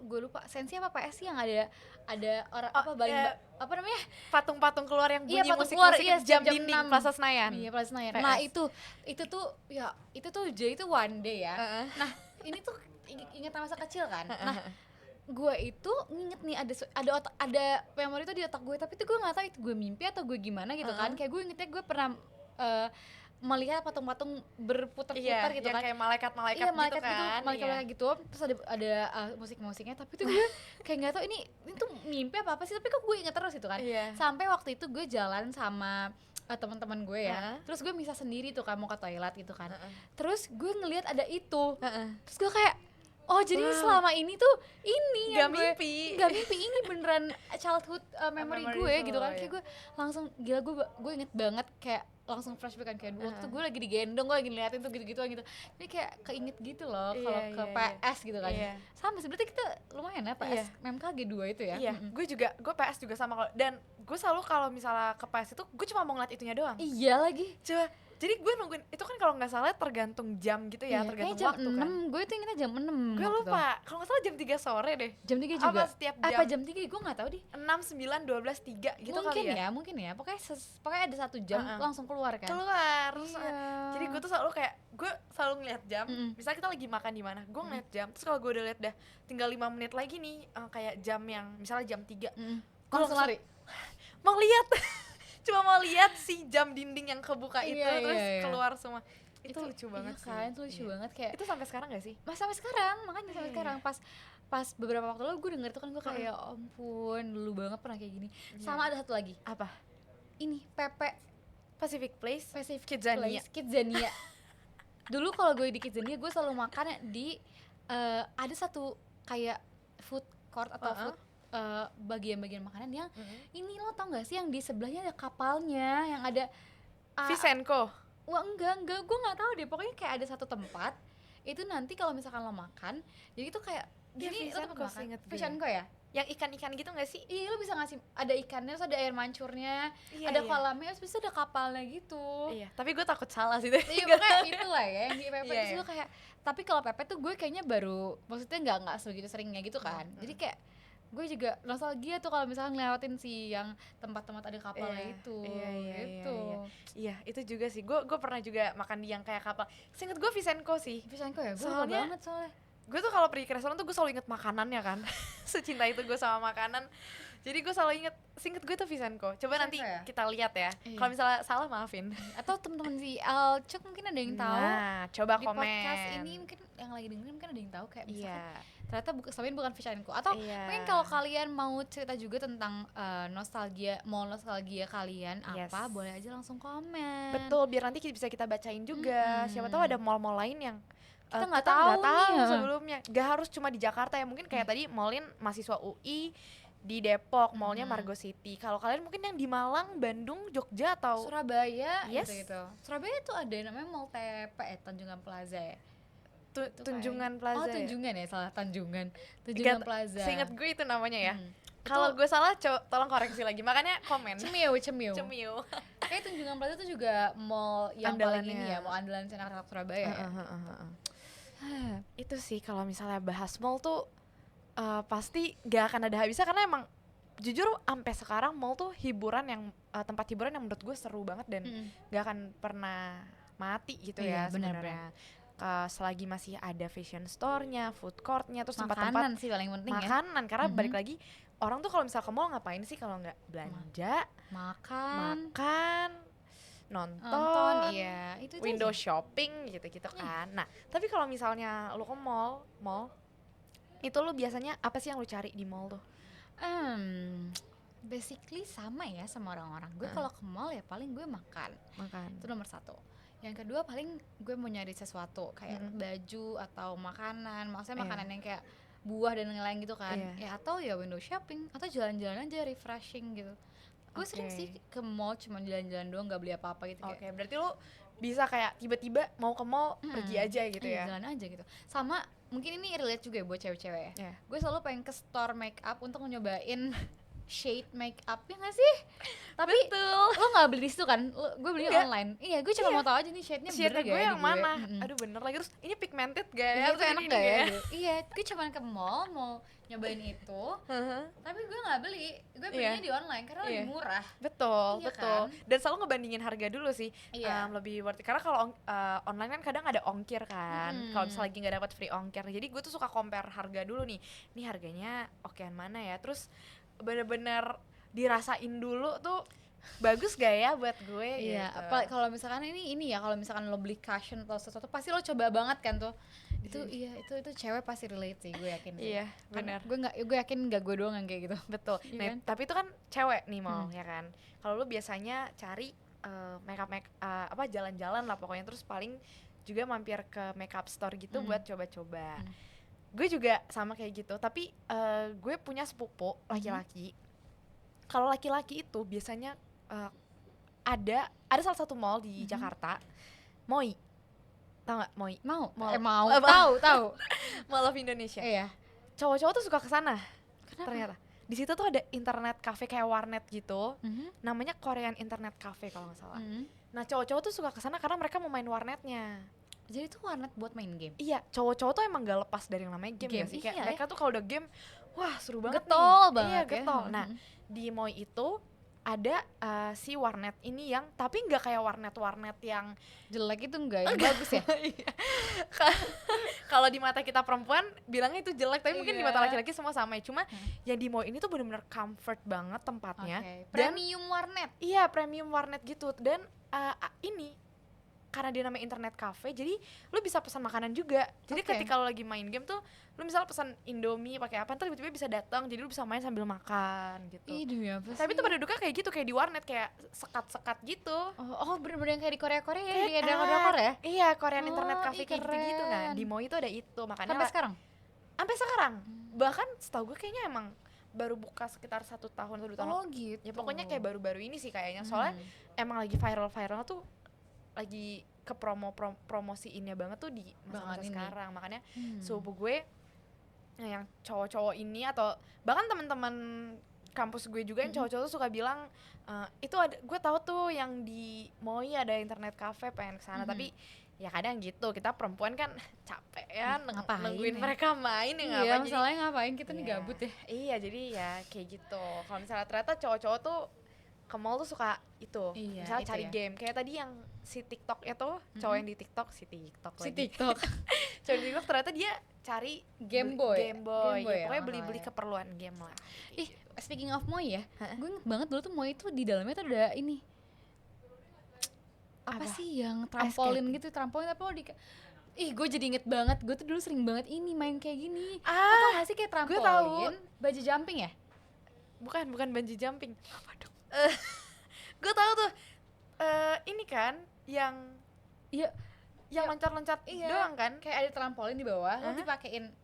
gue lupa Sensi apa PS sih yang ada orang apa namanya, patung-patung keluar yang bunyi musik jam dinding 6. Plaza Senayan. Iya, Plaza Senayan. Nah itu tuh ya jadi itu one day ya. Nah ini tuh ingat masa kecil kan. Nah gue itu nginget nih ada memori tuh di otak gue, tapi tuh gue nggak tahu itu gue mimpi atau gue gimana gitu kan. Kayak gue ingetnya gue pernah melihat patung-patung berputar-putar gitu kan, kayak malaikat-malaikat gitu kan, malaikat gitu. Terus ada musik-musiknya, tapi tuh gue kayak nggak tahu ini tuh mimpi apa sih, tapi kok gue inget terus gitu kan. Sampai waktu itu gue jalan sama teman-teman gue ya, terus gue bisa sendiri tuh kan mau ke toilet gitu kan. Terus gue ngelihat ada itu, terus gue kayak jadi selama ini tuh ini gak mimpi, ini beneran childhood memory gue gitu kan. Kayak gue langsung gila, gue inget banget kayak langsung flashback kan kayak waktu gue lagi digendong, gue lagi ngeliatin tuh gitu-gituan gitu. Jadi kayak keinget gitu loh kalau ke PS gitu kan. Sama sebenarnya kita lumayan ya PS MMKG 2 itu ya. Gue PS juga sama kalau, dan gue selalu kalau misalnya ke PS itu gue cuma mau ngeliat itunya doang. Iya lagi. Coba, jadi gue nungguin itu kan kalau nggak salah tergantung jam gitu ya, tergantung jam waktu 6, kan. Gue tuh ingetnya jam 6. Gue lupa, kalau nggak salah jam 3 sore deh. Jam 3 juga? Apa setiap jam? Apa jam 3? Gue nggak tahu deh. 6, 9, 12, 3 gitu mungkin kali ya. Mungkin ya, pokoknya ada 1 jam langsung keluar kan. Terus jadi gue tuh selalu kayak, gue selalu ngeliat jam. Misalnya kita lagi makan di mana, gue ngeliat jam. Terus kalau gue udah liat dah tinggal 5 menit lagi nih, kayak jam yang misalnya jam 3, gue langsung lari. Mau lihat. Cuma mau lihat si jam dinding yang kebuka itu terus keluar semua. Itu lucu banget sih. Kan, itu lucu banget kayak. Itu sampai sekarang gak sih? Sampai sekarang, makanya sampai sekarang pas beberapa waktu lalu gue denger itu kan gue kayak ampun, dulu banget pernah kayak gini. Sama ada satu lagi. Apa? Ini Pepe Pacific Place, Kidzania. Dulu kalau gue di Kidzania gue selalu makan di ada satu kayak food court atau food bagian-bagian makanan yang ini lo tau gak sih yang di sebelahnya ada kapalnya yang ada Visenko. Wah enggak gue nggak tahu deh, pokoknya kayak ada satu tempat itu nanti kalau misalkan lo makan jadi itu kayak gini lo makan Visenko ya yang ikan-ikan gitu gak sih? Iya, lo bisa ngasih, ada ikannya, terus ada air mancurnya, ada kolamnya, terus bisa ada kapalnya gitu. Iya, tapi gue takut salah sih. Iya, pokoknya itulah ya, yang di Pepe. Terus lo kayak, tapi kalau Pepe tuh gue kayaknya baru, maksudnya nggak sebegitu seringnya gitu kan. Jadi kayak, gue juga nostalgia tuh kalau misalnya ngelewatin si yang tempat-tempat ada kapalnya itu. Iya, itu juga sih. Gue pernah juga makan di yang kayak kapal. Seinget gue Visenko sih. Visenko ya, gue lupa banget soalnya. Gue tuh kalau pergi ke restoran tuh gue selalu inget makanannya kan. Secinta itu gue sama makanan. Jadi gue selalu inget gue tuh Visenko. Coba nanti kita lihat ya. Kalau misalnya salah maafin. Atau teman-teman si Alcuk mungkin ada yang tahu. Nah, coba di komen. Di podcast ini mungkin yang lagi dengerin mungkin ada yang tahu kayak misalkan ternyata bukan Visenko. Atau mungkin kalau kalian mau cerita juga tentang nostalgia kalian apa, boleh aja langsung komen. Betul, biar nanti bisa kita bacain juga. Siapa tahu ada mall-mall lain yang kita nggak tahu sebelumnya. Gak harus cuma di Jakarta ya, mungkin kayak tadi mallin mahasiswa UI di Depok, mallnya Margo City. Kalau kalian mungkin yang di Malang, Bandung, Jogja atau Surabaya gitu. Surabaya tuh ada yang namanya Mall TP, Tanjungan Plaza ya. Tunjungan Plaza. Oh, Tunjungan ya, salah Tunjungan Plaza. Seingat gue itu namanya ya. Kalau gue salah, tolong koreksi lagi. Makanya komen. Cemiu. Kayak Tunjungan Plaza itu juga mall yang paling ini ya, mall andalan anak-anak Surabaya ya. Itu sih kalau misalnya bahas mall tuh pasti gak akan ada habisnya, karena emang jujur sampai sekarang mall tuh hiburan yang tempat hiburan yang menurut gue seru banget dan gak akan pernah mati gitu ya sebenarnya. Selagi masih ada fashion store-nya, food court-nya, terus tempat-tempat makanan sih paling penting makanan, karena balik lagi orang tuh kalau misal ke mall ngapain sih kalau nggak belanja, makan, nonton, itu window shopping gitu-gitu kan. Nah, tapi kalau misalnya lu ke mall itu lu biasanya apa sih yang lu cari di mall tuh? Basically sama ya sama orang-orang. Gue kalau ke mall ya paling gue makan. Itu nomor 1. Yang kedua paling gue mau nyari sesuatu kayak baju atau makanan, maksudnya makanan yang kayak buah dan lain-lain gitu kan. Ya atau ya window shopping atau jalan-jalan aja refreshing gitu. Gue sering sih ke mall cuma jalan-jalan doang, gak beli apa-apa gitu. Berarti lu bisa kayak tiba-tiba mau ke mall pergi aja gitu ya. Jalan aja gitu. Sama mungkin ini relate juga ya buat cewek-cewek ya. Gue selalu pengen ke store make up untuk nyobain shade make up ya nggak sih? Tapi lo nggak beli di situ kan? Gue beli online. Iya, gue cuma mau tahu aja nih shade-nya bener gue yang mana. Aduh bener lagi, terus ini pigmented gak ya? Itu enak gak ya? Iya, gue cuma ke mall mau nyobain itu. Tapi gue nggak beli. Gue belinya di online karena lebih murah. Betul. Dan selalu ngebandingin harga dulu sih. Lebih worth it. Karena kalau online kan kadang ada ongkir kan. Kalau misalnya lagi nggak dapat free ongkir. Jadi gue tuh suka compare harga dulu nih. Nih harganya okean mana ya? Terus bener-bener dirasain dulu tuh bagus gak ya buat gue. Iya, gitu. Kalau misalkan ini ya, kalau misalkan lo beli cushion atau sesuatu pasti lo coba banget kan tuh. Itu cewek pasti relate sih, gue yakin sih. Iya, benar. Gue yakin gak gue doang yang kayak gitu. Betul. Nah, tapi itu kan cewek nih mau ya kan. Kalau lo biasanya cari jalan-jalan lah pokoknya, terus paling juga mampir ke makeup store gitu buat coba-coba. Gue juga sama kayak gitu, tapi gue punya sepupu laki-laki. Kalau laki-laki itu biasanya ada salah satu mall di Jakarta, Moi. Tahu nggak Moi? Mau. Tahu. Mall of Indonesia. Iya. Cowok-cowok tuh suka kesana. Kenapa? Ternyata di situ tuh ada internet cafe kayak warnet gitu. Namanya Korean Internet Cafe kalau nggak salah. Nah cowok-cowok tuh suka kesana karena mereka mau main warnetnya. Jadi itu warnet buat main game? Iya, cowok-cowok tuh emang gak lepas dari yang namanya game ya sih. Kayak mereka tuh kalau udah game, wah seru banget getol nih. Banget iya, getol. Nah di Moi itu ada si warnet ini yang tapi nggak kayak warnet yang jelek itu yang bagus ya. Kalau di mata kita perempuan bilangnya itu jelek, tapi mungkin di mata laki-laki semua sama ya. Cuma yang di Moi ini tuh benar-benar comfort banget tempatnya. Premium warnet. Iya, premium warnet gitu. Dan ini karena dia namanya internet cafe, jadi lu bisa pesan makanan juga. Jadi ketika lu lagi main game tuh, lu misalnya pesan Indomie pakai apa, ntar tiba-tiba bisa datang, jadi lu bisa main sambil makan gitu. Ih, demi apa sih? Tapi tuh pada duduknya kayak gitu, kayak di warnet, kayak sekat-sekat gitu. Oh bener-bener yang kayak di Korea-Korea ya, di drakor ya? Iya, Korean Internet Cafe kayak gitu-gitu. Nah, di Moi itu ada itu, makanya sampai sekarang? Sampai sekarang. Bahkan setahu gue kayaknya emang baru buka sekitar 1 tahun atau 2 tahun. Oh gitu. Ya pokoknya kayak baru-baru ini sih kayaknya, soalnya emang lagi viral-viral tuh, lagi ke promosiinnya banget tuh di masa-masa sekarang. Makanya sepupu gue yang cowok-cowok ini atau bahkan teman-teman kampus gue juga yang cowok-cowok tuh suka bilang itu ada, gue tahu tuh yang di Moi ada internet cafe, pengen kesana. Tapi ya kadang gitu, kita perempuan kan capek ya nungguin mereka main ya. Iya, masalahnya ngapain kita nih gabut ya. Iya, jadi ya kayak gitu. Kalau misalnya ternyata cowok-cowok tuh ke mall tuh suka itu, misalnya cari game. Kayak tadi yang si TikTok itu, cowok yang di TikTok, si TikTok cowok di TikTok ternyata dia cari Game Boy ya, pokoknya beli-beli keperluan game lah. Ih, speaking of Moi ya, gue inget banget dulu tuh Moi itu di dalamnya tuh ada ini apa sih yang trampolin gitu, trampolin tapi lo gue jadi inget banget, gue tuh dulu sering banget ini main kayak gini. Lo tau gak sih kayak trampolin, bungee jumping ya? Bukan bungee jumping. Apa dong? Gue tahu tuh ini kan yang yang loncat-loncat doang kan, kayak ada trampolin di bawah, lo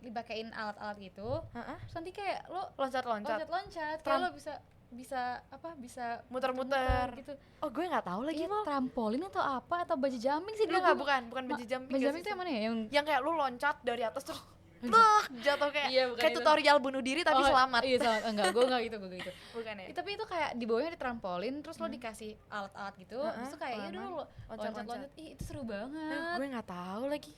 dipakein alat-alat gitu, terus nanti kayak lo loncat-loncat, kayak lo bisa muter-muter gitu. Oh, gue nggak tahu lagi mau trampolin atau apa, atau bungee jumping sih dulu. Bukan bungee jumping. Bungee jumping itu yang mana ya? Yang kayak lu loncat dari atas terus jatuh kayak tutorial bunuh diri tapi selamat. Iya, selamat. Enggak, gue gitu. Bukan ya? Tapi itu kayak di bawahnya ada trampolin, terus lo dikasih alat-alat gitu, terus kayak udah lo loncat-loncat. Ih, itu seru banget. Gue nggak tahu lagi.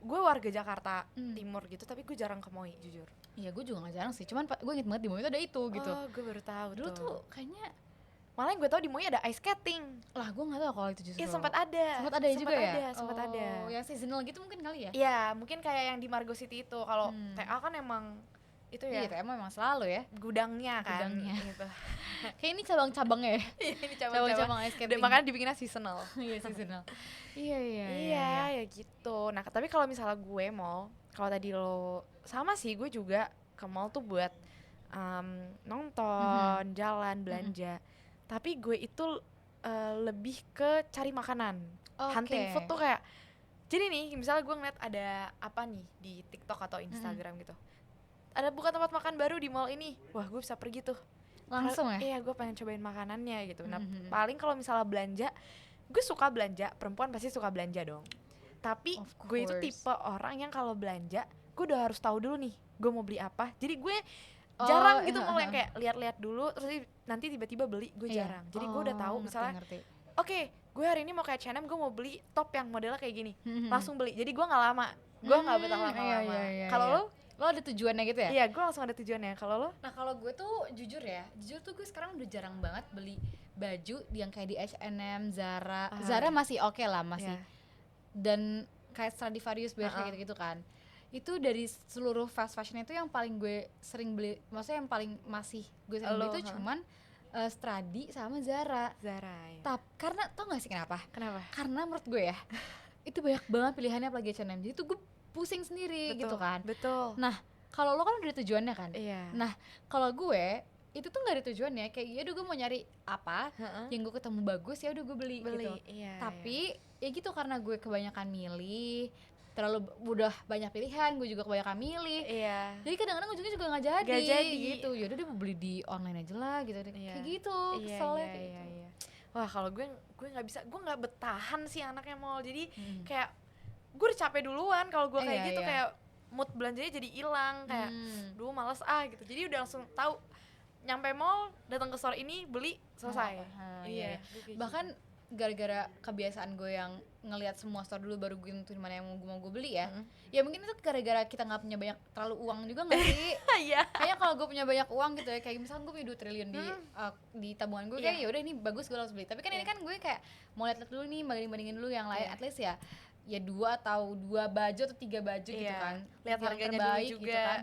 Gue warga Jakarta Timur gitu, tapi gue jarang ke Moi jujur. Iya, gue juga nggak jarang sih. Cuman gue inget banget di Moi itu ada itu gitu. Oh, gue baru tahu dulu tuh kayaknya. Malah gue tahu di Moi ada ice skating. Lah, gue nggak tahu kalau itu justru. Iya, sempat ada juga ya. Sempat ada. Yang seasonal gitu mungkin kali ya. Iya, mungkin kayak yang di Margo City itu. Kalau TA kan emang itu ya. Iya, TA memang selalu ya. Gudangnya kan. Gitu. Kayak ini cabang-cabangnya ya. Ini cabang ice skating. Makanya dibikinnya seasonal. Iya, seasonal. Iya. Ya gitu. Nah, tapi kalau misalnya gue mall, kalau tadi lo sama sih, gue juga ke mall tuh buat nonton, jalan, belanja. Tapi gue itu lebih ke cari makanan. Hunting food tuh kayak, jadi nih misalnya gue ngeliat ada apa nih di TikTok atau Instagram gitu, ada buka tempat makan baru di mall ini, wah gue bisa pergi tuh langsung ya. Iya, gue pengen cobain makanannya gitu. Nah, paling kalau misalnya belanja, gue suka belanja, perempuan pasti suka belanja dong. Tapi gue itu tipe orang yang kalau belanja gue udah harus tahu dulu nih gue mau beli apa. Jadi gue jarang gitu mau yang kayak lihat-lihat dulu terus nanti tiba-tiba beli, gue jarang. Jadi gue udah tahu misalnya oke, gue hari ini mau kayak H&M, gue mau beli top yang modelnya kayak gini, langsung beli. Jadi gue nggak lama, gue nggak betah lama-lama. Kalau lo ada tujuannya gitu ya? Iya, gue langsung ada tujuannya. Kalau lo? Nah, kalau gue tuh jujur tuh gue sekarang udah jarang banget beli baju yang kayak di H&M, Zara. Zara masih oke lah, masih. Dan kayak Stradivarius, Bershka gitu-gitu kan. Itu dari seluruh fast fashion itu yang paling gue sering beli, maksudnya yang paling masih gue sering beli itu cuman Stradi sama Zara ya. Karena tau gak sih kenapa? Karena menurut gue ya itu banyak banget pilihannya apalagi H&M, jadi tuh gue pusing sendiri. Gitu kan. Betul. Nah, kalau lo kan udah ada tujuannya kan. Iya. Nah, kalau gue itu tuh nggak ada tujuannya, kayak ya udah gue mau nyari apa yang gue ketemu bagus, ya udah gue beli gitu. Iya, tapi ya gitu, karena gue kebanyakan milih, terlalu udah banyak pilihan, gue juga kebanyakan milih. Iya. Jadi kadang-kadang ujungnya juga nggak jadi gitu. Ya udah deh, mau beli di online aja lah gitu. Kayak gitu. Keselnya. Iya. wah kalau gue nggak bisa, gue nggak bertahan sih anaknya mall. Jadi kayak gue udah capek duluan kalau gue kayak gitu, kayak mood belanjanya jadi hilang, kayak duh males gitu. Jadi udah langsung tahu nyampe mall, datang ke store ini, beli, selesai. Iya. Bahkan gara-gara kebiasaan gue yang ngelihat semua store dulu baru gue nentuin mana yang mau gue beli ya. Ya mungkin itu gara-gara kita nggak punya banyak terlalu uang juga nggak sih? Iya. Kayaknya kalau gue punya banyak uang gitu ya, kayak misalkan gue punya 2 triliun di tabungan gue, kayak ya udah ini bagus gue harus beli. Tapi kan ini kan gue kayak mau lihat dulu nih, bandingin dulu yang lain, at least ya 2 baju atau 3 baju gitu kan, lihat harganya terbaik dulu juga gitu kan.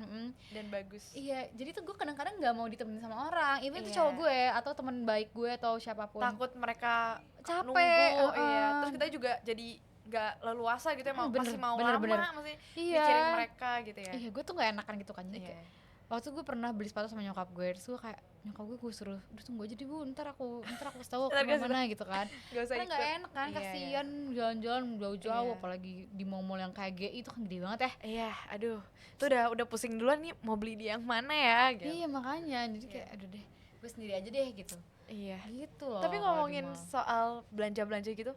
Dan bagus. Iya, jadi tuh gue kadang-kadang nggak mau ditemenin sama orang, even itu cowok gue atau teman baik gue atau siapapun, takut mereka capek nunggu. Terus kita juga jadi nggak leluasa gitu ya, masih mau lama masih mikirin mereka gitu ya. Iya, gue tuh nggak enakan gitu kan. Jadi kayak waktu gue pernah beli sepatu sama nyokap gue, terus gue kayak nyokap gue suruh udah tunggu aja deh bu, ntar aku kasih tahu kemana gitu kan. Karena nggak enak kan, kasian jalan-jalan jauh-jauh, apalagi di mall-mall yang kayak GI itu kan gede banget ya. Iya, aduh, tuh udah pusing duluan nih mau beli di yang mana ya gitu. Iya makanya, jadi kayak aduh deh, gue sendiri aja deh gitu. Iya. Gitu loh. Tapi ngomongin soal belanja gitu,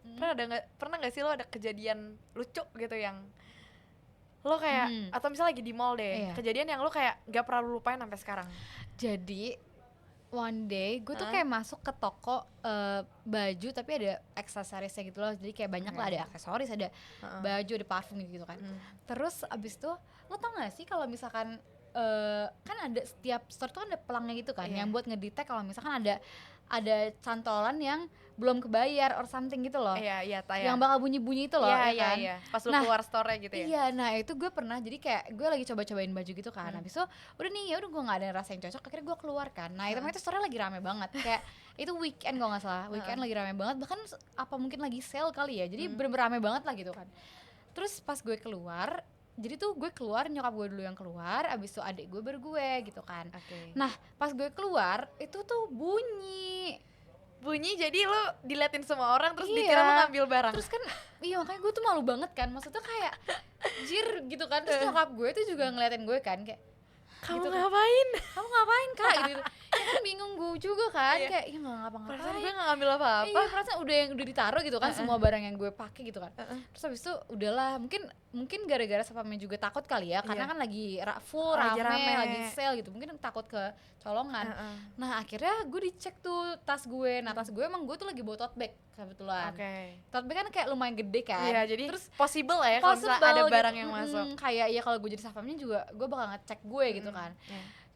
pernah nggak sih lo ada kejadian lucu gitu yang lo kayak atau misalnya lagi di mall deh, kejadian yang lo kayak nggak pernah lo lupain sampai sekarang? Jadi one day gue tuh kayak masuk ke toko baju tapi ada aksesorisnya gitu loh, jadi kayak banyak lah, ada aksesoris, ada baju, ada parfum gitu kan. Terus abis itu lo tau gak sih kalau misalkan kan ada setiap store tuh ada pelangnya gitu kan, yang buat ngedetect kalau misalkan ada cantolan yang belum kebayar or something gitu loh. Yang bakal bunyi-bunyi itu loh, kan? Pas lu keluar store-nya gitu ya. Iya, nah itu gue pernah, jadi kayak gue lagi coba-cobain baju gitu kan. Habis itu udah nih, ya udah gue enggak ada rasa yang cocok, akhirnya gue keluar kan. Nah, itu store-nya lagi rame banget. Kayak itu weekend kalau enggak salah. Weekend lagi rame banget, bahkan apa mungkin lagi sale kali ya. Jadi bener-bener rame banget lah gitu kan. Terus pas gue keluar, jadi tuh gue keluar, nyokap gue dulu yang keluar, abis itu adik gue baru gue gitu kan. Nah pas gue keluar itu tuh bunyi, jadi lo diliatin semua orang terus dikira lo ngambil barang. Terus kan iya makanya gue tuh malu banget kan, maksudnya kayak jir gitu kan. Terus nyokap gue tuh juga ngeliatin gue kan kayak kamu gitu, ngapain kak gitu. Ya kan bingung gue juga kan, kayak ya nggak ngapa-ngapain, perasaan gue nggak ngambil apa-apa. Iya, perasaan udah ditaruh gitu kan, semua barang yang gue pakai gitu kan. Terus habis itu udahlah, mungkin gara-gara sapamnya juga takut kali ya, karena kan lagi full rame, lagi sale gitu, mungkin takut kecolongan. Nah akhirnya gue dicek tuh tas gue. Nah tas gue emang gue tuh lagi bawa tote bag kebetulan. Tote bag kan kayak lumayan gede kan. Iya, jadi terus possible lah ya kalau misalnya ada barang yang masuk. Kayak ya kalau gue jadi sapamnya juga gue bakal ngecek gue gitu kan.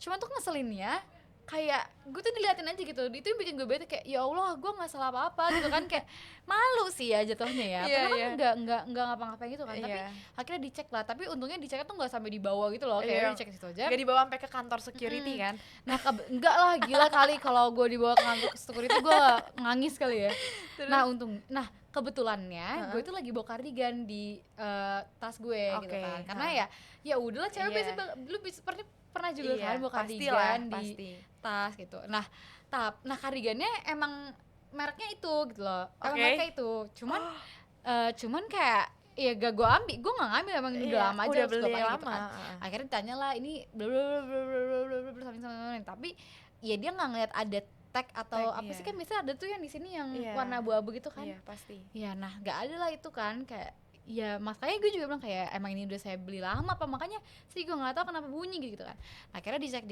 Cuma tuh ngeselinnya kayak gue tuh diliatin aja gitu, itu yang bikin gue bete, kayak ya Allah gue nggak salah apa-apa gitu kan, kayak malu sih ya jatuhnya ya, karena kan nggak ngapa-ngapain gitu kan. Tapi akhirnya dicek lah, tapi untungnya diceknya tuh nggak sampai dibawa gitu loh, kayak dicek situ aja, nggak dibawa sampai ke kantor security kan. Nah enggak lah, gila kali kalau gue dibawa ke kantor security gue nangis kali ya. Nah kebetulannya gue tuh lagi bawa kardigan di tas gue gitu kan, karena ya udahlah cewek biasa, lu pernah juga kan bawa kardigan di tas gitu. Nah kardigannya emang mereknya itu gitu loh, emang mereknya itu, cuman kayak ya gak gue nggak ngambil, emang udah lama aja udah beli gitu lama kan. Akhirnya ditanya lah ini blablabla, tapi ya dia nggak ngeliat ada tag atau apa sih, kan biasanya ada tuh yang di sini yang warna abu-abu gitu kan. Pasti. Ya nah nggak ada lah itu kan, kayak ya makanya gue juga bilang kayak emang ini udah saya beli lama apa, makanya sih gue nggak tahu kenapa bunyi gitu kan. Akhirnya dicek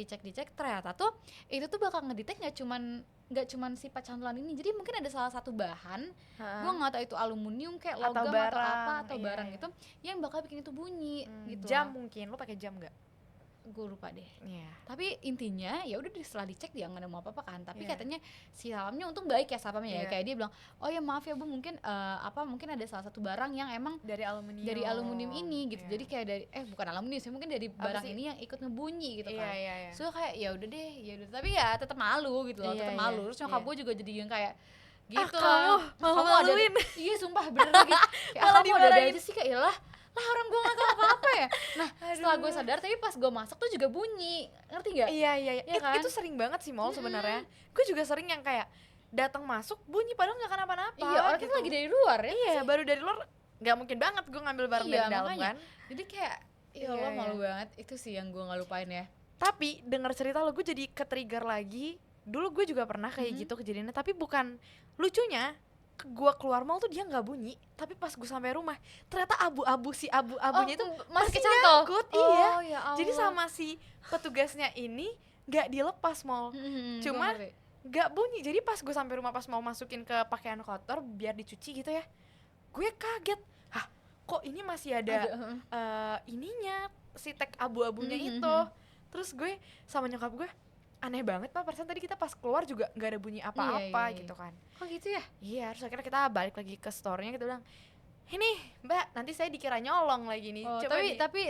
ternyata tuh itu tuh bakal ngedetect nggak cuman si cantolan ini, jadi mungkin ada salah satu bahan, gue nggak tahu itu aluminium kayak logam atau barang gitu yang bakal bikin itu bunyi gitu. Jam mungkin lo pakai jam nggak? Gue lupa deh. Tapi intinya ya udah setelah dicek dia nggak ada mau apa-apa kan, tapi katanya si salamnya untung baik ya sapamnya ya, kayak dia bilang oh ya maaf ya bu, mungkin mungkin ada salah satu barang yang emang dari aluminium ini gitu. Jadi kayak dari bukan aluminium sih, mungkin dari barang ini yang ikut ngebunyi gitu kan. So kayak ya udah deh, ya udah, tapi ya tetap malu gitu loh, tetap malu. Terus nyokap gue juga jadi yang kayak gitu, kamu ada, iya sumpah bener lagi, kayak kamu ada aja sih, kayak iyalah lah orang gue nggak tahu apa-apa ya. Nah setelah gue sadar, tapi pas gue masuk tuh juga bunyi, ngerti nggak? Iya kan? Itu sering banget sih mall sebenarnya. Gue juga sering yang kayak datang masuk bunyi padahal nggak kenapa-napa. Iya, orang gitu. Kan lagi dari luar ya. Iya, baru dari luar nggak mungkin banget gue ngambil barang dari dalam kan. Jadi kayak ya Allah malu banget, itu sih yang gue nggak lupain ya. Tapi denger cerita lo gue jadi ke-trigger lagi dulu gue juga pernah kayak gitu kejadiannya, tapi bukan, lucunya gue keluar mall tuh dia nggak bunyi, tapi pas gue sampai rumah ternyata abu-abunya itu masih masih kecantol. nyangkut. Ya Jadi sama si petugasnya ini nggak dilepas mall, cuma nggak bunyi. Jadi pas gue sampai rumah, pas mau masukin ke pakaian kotor biar dicuci gitu ya, gue kaget, hah kok ini masih ada ininya, si tag abu-abunya itu. Terus gue sama nyokap gue, aneh banget Pak, perasaan tadi kita pas keluar juga nggak ada bunyi apa-apa gitu kan. Kok gitu ya? Iya, terus akhirnya kita balik lagi ke store-nya, kita bilang, ini Mbak, nanti saya dikira nyolong lagi nih. Coba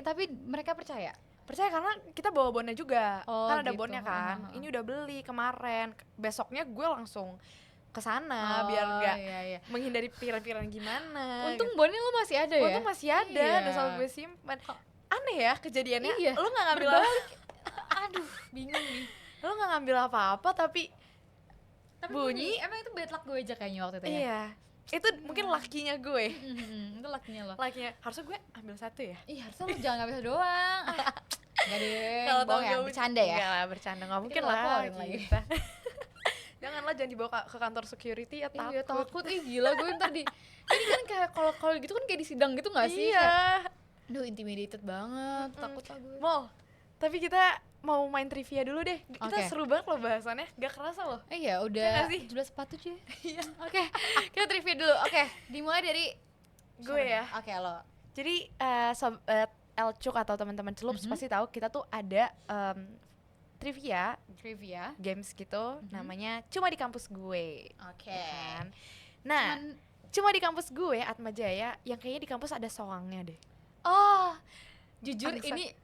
tapi mereka percaya karena kita bawa bonnya juga, kan ada gitu. bonnya kan. Ini udah beli kemarin, besoknya gue langsung kesana biar nggak menghindari pikiran-pikiran gimana. Untung bonnya lo masih ada ya? Untung masih ada, udah selalu gue simpan. Aneh ya kejadiannya, lo nggak ngambil aduh bingung nih. Lo nggak ngambil apa-apa tapi bunyi. Emang itu bad luck gue aja kayaknya waktu itu ya? Iya, itu mungkin lakinya gue. Itu lakinya lo. Harusnya gue ambil satu ya? Iya, harusnya lo jangan ngambil doang. Enggak deh, Kalau bohong ya, bercanda ya? Enggak lah, bercanda, nggak mungkin Kita lah laporin lagi. kita. Janganlah, jangan dibawa ke kantor security ya, takut. Iya takut, gila gue ntar di ini kan kayak kalau gitu kan kayak di sidang gitu nggak sih? Iya. Aduh intimidated banget, takut lah gue. Mall, tapi kita mau main trivia dulu deh. Kita seru banget loh bahasannya, gak kerasa loh. Iya udah 17 sepatu cuy. Iya. Oke, kita trivia dulu. Oke, dimulai dari gue ya. Oke lo. Jadi sobat Elcuk atau teman-teman Celups pasti tahu kita tuh ada trivia games gitu, namanya Cuma di Kampus Gue. Oke. Kan? Nah, Cuma di Kampus Gue Atma Jaya, yang kayaknya di kampus ada soangnya deh. Oh, jujur ini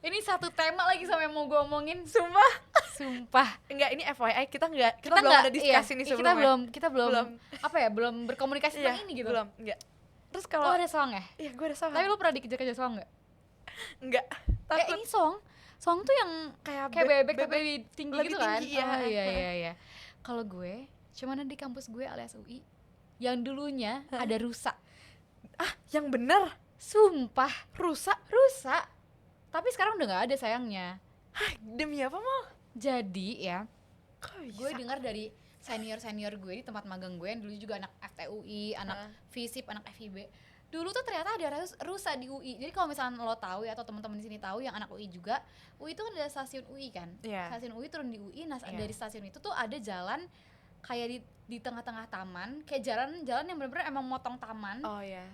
ini satu tema lagi sama yang mau gue omongin. Sumpah. Enggak, ini FYI kita belum ada diskusi nih sebelumnya. Kita belum apa ya, belum berkomunikasi tentang ini gitu. Belum, enggak. Terus kalau ada soang ya? Iya, gue ada soang. Tapi lu pernah dikejar-kejar soang enggak? Enggak. Takut. Ini soang tuh yang kayak bebek tapi tinggi lebih gitu kan? Tinggi, iya. Kalau gue cuman di kampus gue alias UI yang dulunya ada rusa. Yang bener? Sumpah, rusa. Tapi sekarang udah nggak ada sayangnya. Demi apa Mal? Jadi ya, gue dengar dari senior gue di tempat magang gue yang dulu juga anak FTUI, anak FISIP, anak FIB. Dulu tuh ternyata ada rusa di UI. Jadi kalau misalnya lo tahu ya, atau teman-teman di sini tahu yang anak UI juga, UI itu kan ada stasiun UI kan. Stasiun UI turun di UI. Nah dari stasiun itu tuh ada jalan kayak di tengah-tengah taman, kayak jalan yang benar-benar emang motong taman.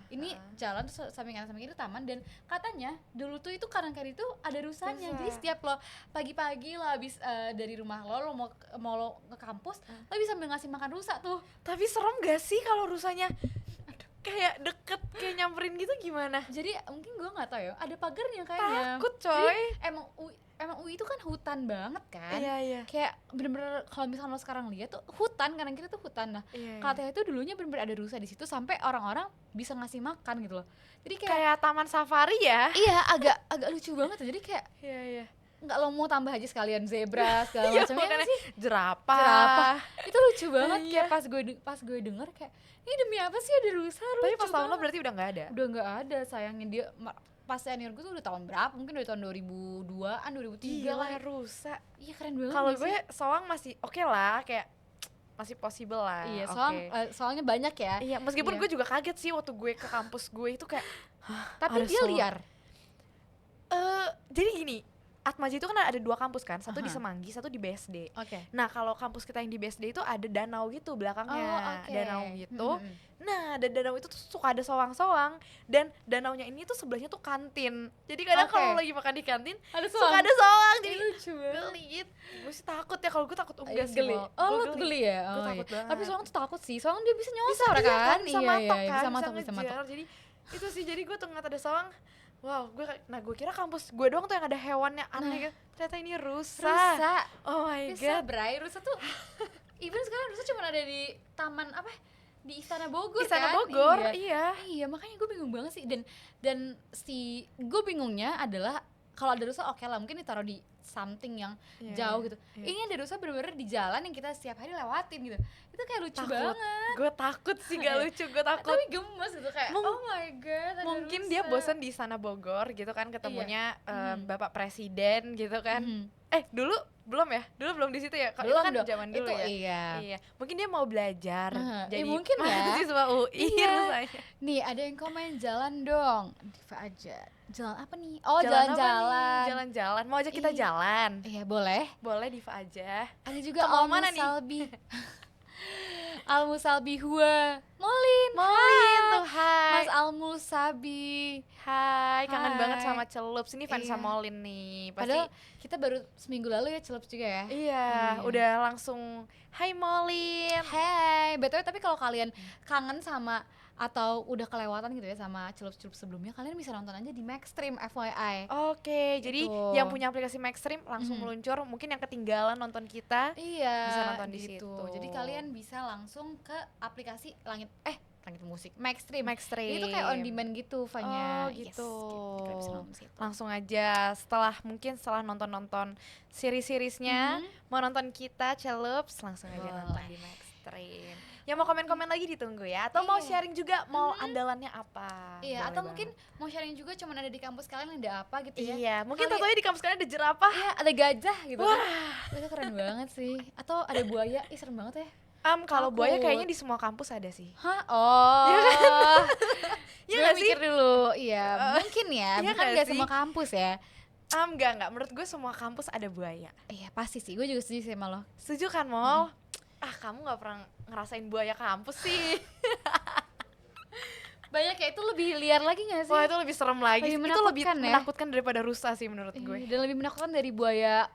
Ini jalan terus samping kanan samping kiri taman, dan katanya dulu tuh itu kanan kiri itu ada rusanya. Jadi setiap lo pagi-pagi lo habis dari rumah lo mau lo ke kampus, lo bisa sambil ngasih makan rusa tuh. Tapi serem gak sih kalau rusanya kayak deket, kayak nyamperin gitu gimana? Jadi mungkin gue nggak tahu ya, ada pagarnya kayaknya. Takut coy. Jadi, emang UI itu kan hutan banget kan. Iya. Kayak bener-bener kalau misalnya lo sekarang lihat tuh hutan, kanan kiri tuh hutan. Nah katanya itu dulunya bener-bener ada rusa di situ sampai orang-orang bisa ngasih makan gitu loh. Jadi kayak taman safari ya. Iya, agak lucu banget tuh. Jadi kayak iya. Nggak lo mau tambah aja sekalian zebra segala macamnya sih. Jerapah. Itu lucu banget. Kayak pas gue denger kayak ini demi apa sih ada rusa? Tapi pas tahun lo berarti udah nggak ada? Udah nggak ada, sayangnya. Dia pas senior gue tuh udah tahun berapa? Mungkin udah tahun 2002-an, 2003 lah. Rusa. Iya keren banget. Kalau gue soang masih oke lah, kayak masih possible lah. Iya, soalnya banyak ya. Iya, meskipun gue juga kaget sih waktu gue ke kampus gue itu kayak tapi dia liar. Jadi gini, Atma Jaya itu kan ada 2 kampus kan, satu di Semanggi, satu di BSD. Nah kalau kampus kita yang di BSD itu ada danau gitu belakangnya, danau gitu. Nah danau itu tuh suka ada soang-soang, dan danaunya ini tuh sebelahnya tuh kantin. Jadi kadang kalau lagi makan di kantin suka ada soang. Jadi lucu banget. Gelit. Gue sih takut ya, kalau gue takut enggak sih. Geli. Lo geli ya? Gue takut banget. Tapi soang tuh takut sih, soang dia bisa nyosor kan? Bisa matok kan, bisa matok. Jadi itu sih, jadi gue tuh ngeliat ada soang. Wow, gue kira kampus gue doang tuh yang ada hewannya aneh kan. Ternyata ini rusa. Oh my god. Bray, rusa tuh even sekarang rusa cuma ada di taman apa? Di Istana Bogor Istana kan? Bogor, iya. Iya, makanya gue bingung banget sih. Dan si gue bingungnya adalah kalau ada rusa oke lah, mungkin ditaruh di something yang jauh gitu. Ini ada rusa bener-bener di jalan yang kita setiap hari lewatin gitu. Itu kayak lucu banget. Gue takut sih, gak lucu, gue takut. Tapi gemes gitu kayak oh my god, ada mungkin rusa. dia bosan di Istana Bogor gitu kan, ketemunya Bapak Presiden gitu kan. Dulu Belum ya? Dulu belum di situ ya? Kalau itu Belum kan dong. zaman dulu Itu ya. iya. Mungkin dia mau belajar jadi mungkin ya. mahasiswa UI rasanya. Nih ada yang komen jalan dong. Diva aja. Jalan apa nih? Oh, Apa jalan-jalan. nih? Jalan-jalan. Mau ajak kita jalan? Iya, boleh. Boleh Diva aja. Ada juga Mau mana nih? Salbi. Almusalbi Hua. Molin tuh, hai. Mas Almusabi. Hai, kangen Hai. banget sama Celups. Ini fans Iya. Molin nih. Pasti. Padahal kita baru seminggu lalu ya Celups juga ya. Iya, udah langsung hai Molin. Hey, BTW tapi kalau kalian kangen sama atau udah kelewatan gitu ya sama Celups-celups sebelumnya, kalian bisa nonton aja di Maxstream FYI. Oke, jadi Gitu. yang punya aplikasi Maxstream langsung meluncur. Mungkin yang ketinggalan nonton kita Iya, bisa nonton di gitu. situ. Jadi kalian bisa langsung ke aplikasi Langit Musik, Maxstream. Maxstream. Itu kayak on demand gitu, Fanya. Oh, gitu. Kalian bisa nonton situ. Langsung aja setelah nonton series-seriesnya, mau nonton kita Celups langsung aja nonton di Maxstream. Yang mau komen-komen lagi ditunggu ya, atau mau sharing juga mau andalannya apa? Iya, Boleh atau banget. mungkin mau sharing juga cuman ada di kampus kalian ada apa gitu ya. Iya, mungkin contohnya di kampus kalian ada jerapah. Iya, ada gajah gitu Wah. kan. Itu keren banget sih. Atau ada buaya, serem banget ya. Kalau buaya Takut. kayaknya di semua kampus ada sih. Hah? Oh. Iya Gue nggak sih? mikir dulu. Iya, mungkin ya. Iya Bukan nggak nggak sih? semua kampus ya. Enggak. Menurut gue semua kampus ada buaya. Iya, pasti sih. Gue juga setuju sih sama lo. Setuju kan, Mol? Kamu nggak pernah ngerasain buaya kampus sih. Banyak ya, itu lebih liar lagi gak sih? Wah, itu lebih serem lagi. Lebih Itu lebih menakutkan ya? menakutkan daripada rusa sih menurut gue. Dan lebih menakutkan dari buaya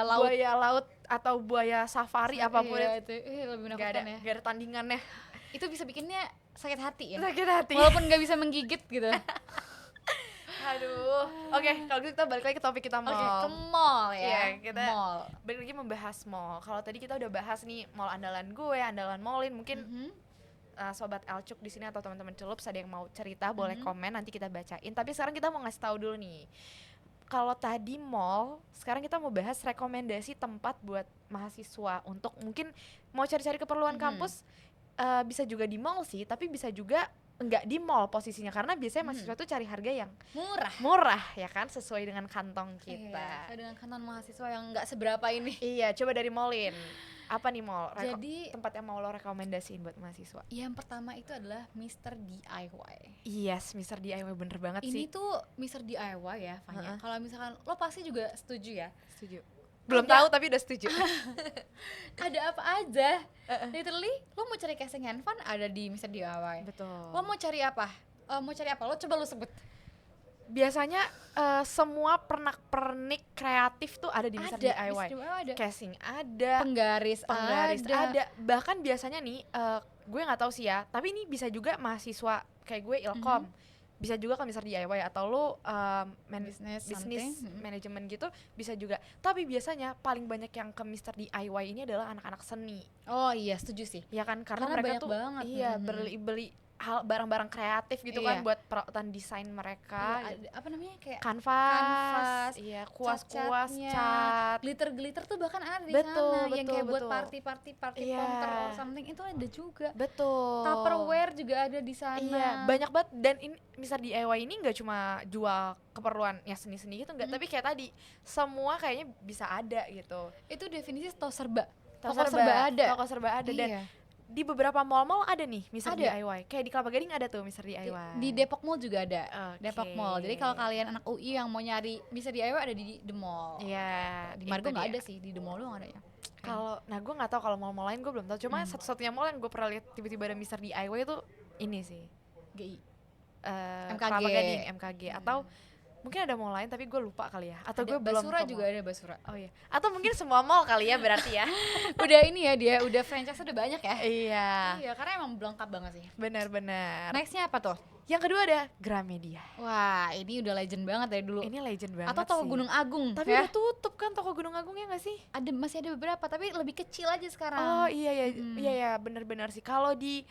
laut. Buaya laut atau buaya safari apapun Iya, itu lebih nggak menakutkan ya. ada tandingannya. Itu bisa bikinnya sakit hati ya. Sakit hati. Walaupun gak bisa menggigit gitu. Aduh. Oke, kalau gitu kita balik lagi ke topik kita mall. Oke, ke mall ya. Iya, kita mall. balik lagi membahas mall. Kalau tadi kita udah bahas nih mall andalan gue, andalan Molin, mungkin sobat Elcuk di sini atau teman-teman Celups ada yang mau cerita boleh komen, nanti kita bacain. Tapi sekarang kita mau ngasih tahu dulu nih. Kalau tadi mall, sekarang kita mau bahas rekomendasi tempat buat mahasiswa untuk mungkin mau cari-cari keperluan kampus. Bisa juga di mall sih, tapi bisa juga enggak di mall posisinya, karena biasanya mahasiswa tuh cari harga yang murah ya kan, sesuai dengan kantong kita. Iya, sesuai dengan kantong mahasiswa yang enggak seberapa ini. Iya, coba dari Molin. Apa nih mall? Jadi tempat yang mau lo rekomendasiin buat mahasiswa? Yang pertama itu adalah Mr. DIY. Yes, Mr. DIY bener banget sih. Ini tuh Mr. DIY ya, Fanya. Kalau misalkan lo pasti juga setuju ya. Setuju. Belum tahu tapi udah setuju. Ada apa aja. Literally, lo mau cari casing handphone ada di Mr. DIY. Betul. Lo mau cari apa? Lo coba lo sebut. Biasanya semua pernak-pernik kreatif tuh ada di Mr. DIY. Mr. DIY ada. Casing ada, Penggaris ada. Bahkan biasanya nih, gue nggak tahu sih ya, tapi ini bisa juga mahasiswa kayak gue Ilkom. Bisa juga kan Mr. DIY atau lo bisnis manajemen gitu bisa juga. Tapi biasanya paling banyak yang ke Mr. DIY ini adalah anak-anak seni. Oh iya, setuju sih. Ya kan, karena banyak mereka tuh banget. beli hal barang-barang kreatif gitu kan buat perawatan desain mereka. Iya, apa namanya kayak kanvas, iya, kuas-kuas, cat, glitter tuh bahkan ada di betul, sana yang kayak buat betul. party pomper or something itu ada juga. Betul. Tupperware juga ada di sana. Iya, banyak banget. Dan ini Mr. DIY ini nggak cuma jual keperluan ya seni-seni gitu, nggak, tapi kayak tadi semua kayaknya bisa ada gitu. Itu definisi toko serba ada. Dan di beberapa mall-mall ada nih Mr. DIY. Kayak di Kelapa Gading ada tuh Mr. DIY. Di Depok Mall juga ada. Depok Mall. Jadi kalau kalian anak UI yang mau nyari Mr. DIY ada di The Mall. Iya. Di Margo nggak ada sih, di The Mall doang ada ya. Gue nggak tahu kalau mall-mall lain, gue belum tahu. Cuma satu-satunya mall yang gue pernah lihat tiba-tiba ada Mr. DIY itu ini sih. GI. Kelapa Gading, MKG. Atau mungkin ada mall lain tapi gue lupa kali ya, atau gue belum Basura juga ada Basura. Oh iya, atau mungkin semua mall kali ya berarti ya. Udah ini ya, dia udah franchise udah banyak ya. Iya, karena emang lengkap banget sih. Benar. Nextnya apa tuh? Yang kedua ada Gramedia. Wah, ini udah legend banget dari dulu. Ini legend banget. Atau toko sih. Gunung Agung. Tapi udah tutup kan toko Gunung Agung ya nggak sih? Masih ada beberapa tapi lebih kecil aja sekarang. Oh iya benar-benar sih. Kalau di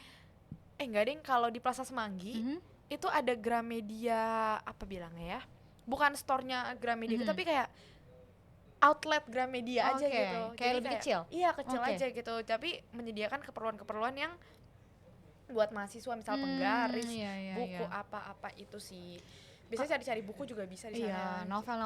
enggak deh, kalau di Plaza Semanggi itu ada Gramedia, apa bilangnya ya? Bukan store-nya Gramedia gitu, tapi kayak outlet Gramedia aja gitu. Kayak Jadi lebih kecil? Iya, kecil aja gitu. Tapi menyediakan keperluan-keperluan yang buat mahasiswa, misal penggaris, buku apa-apa itu sih. Biasanya cari-cari buku juga bisa di sana. Iya, novel.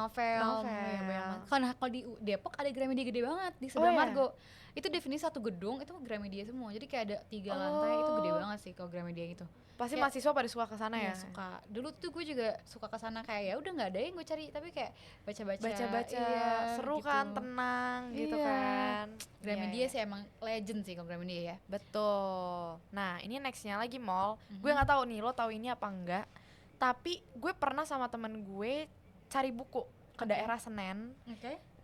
Iya, banyak. Karena kalau di Depok ada Gramedia gede banget di sebelah iya? Margo. Itu definisi satu gedung itu Gramedia semua. Jadi kayak ada 3 lantai, itu gede banget sih kalau Gramedia itu. Pasti kayak, mahasiswa pada suka ke sana ya? Suka. Dulu tuh gue juga suka ke sana, kayak ya udah enggak ada yang gue cari, tapi kayak baca-baca. Iya, seru gitu. Kan, tenang gitu kan. Gramedia sih emang legend sih kalau Gramedia ya. Betul. Nah, ini nextnya lagi mall. Gue nggak tahu nih lo tahu ini apa enggak. Tapi gue pernah sama temen gue cari buku ke daerah Senen.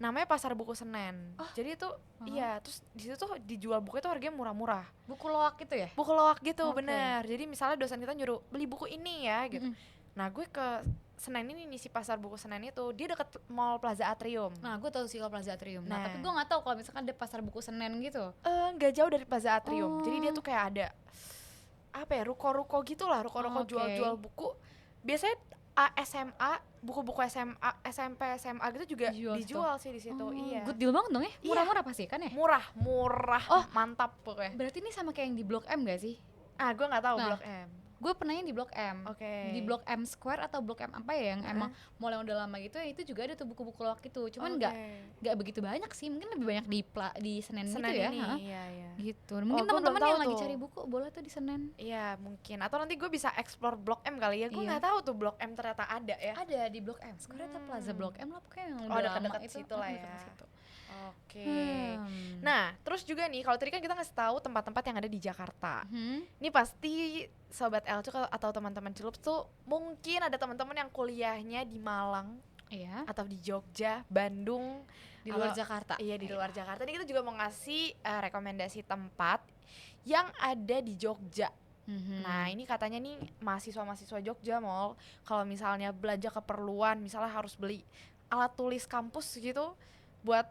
Namanya Pasar Buku Senen. Jadi itu iya, terus di situ tuh dijual buku itu harganya murah-murah. Buku loak gitu ya? Buku loak gitu, bener. Jadi misalnya dosen kita nyuruh beli buku ini ya gitu. Nah, gue ke Senen ini nih, si Pasar Buku Senen itu dia deket Mall Plaza Atrium. Nah, gue tahu sih kalau Plaza Atrium. Nah, tapi gue nggak tahu kalau misalkan ada Pasar Buku Senen gitu. Nggak jauh dari Plaza Atrium. Jadi dia tuh kayak ada apa ya, ruko-ruko gitulah, ruko-ruko jual-jual buku. Biasanya SMA, buku-buku SMA, SMP, SMA gitu juga dijual sih di situ. Iya. Good deal banget dong ya? Murah-murah pasti kan ya? Murah. Mantap pokoknya. Berarti ini sama kayak yang di Blok M gak sih? Gue nggak tahu Blok M. Gue pernahnya di Blok M. Di Blok M Square atau Blok M apa ya yang emang mall yang udah lama gitu ya, itu juga ada tuh buku-buku loak gitu. Cuman nggak begitu banyak sih, mungkin lebih banyak di Senen gitu ya. Iya. Gitu. Mungkin teman-teman yang lagi cari buku boleh tuh di Senen. Iya, mungkin. Atau nanti gue bisa explore Blok M kali ya. Gue nggak tahu tuh Blok M ternyata ada ya. Ada di Blok M Square atau Plaza Blok M lah pokoknya yang udah dekat-dekat situ lah ya. Nah, terus juga nih, kalau tadi kan kita ngasih tahu tempat-tempat yang ada di Jakarta. Ini pasti sobat Elcuk atau teman-teman Celup tuh mungkin ada teman-teman yang kuliahnya di Malang, atau di Jogja, Bandung, di luar Jakarta. Iya, di luar Jakarta. Ini kita juga mau ngasih rekomendasi tempat yang ada di Jogja. Nah, ini katanya nih mahasiswa Jogja Mall, kalau misalnya belanja keperluan, misalnya harus beli alat tulis kampus gitu buat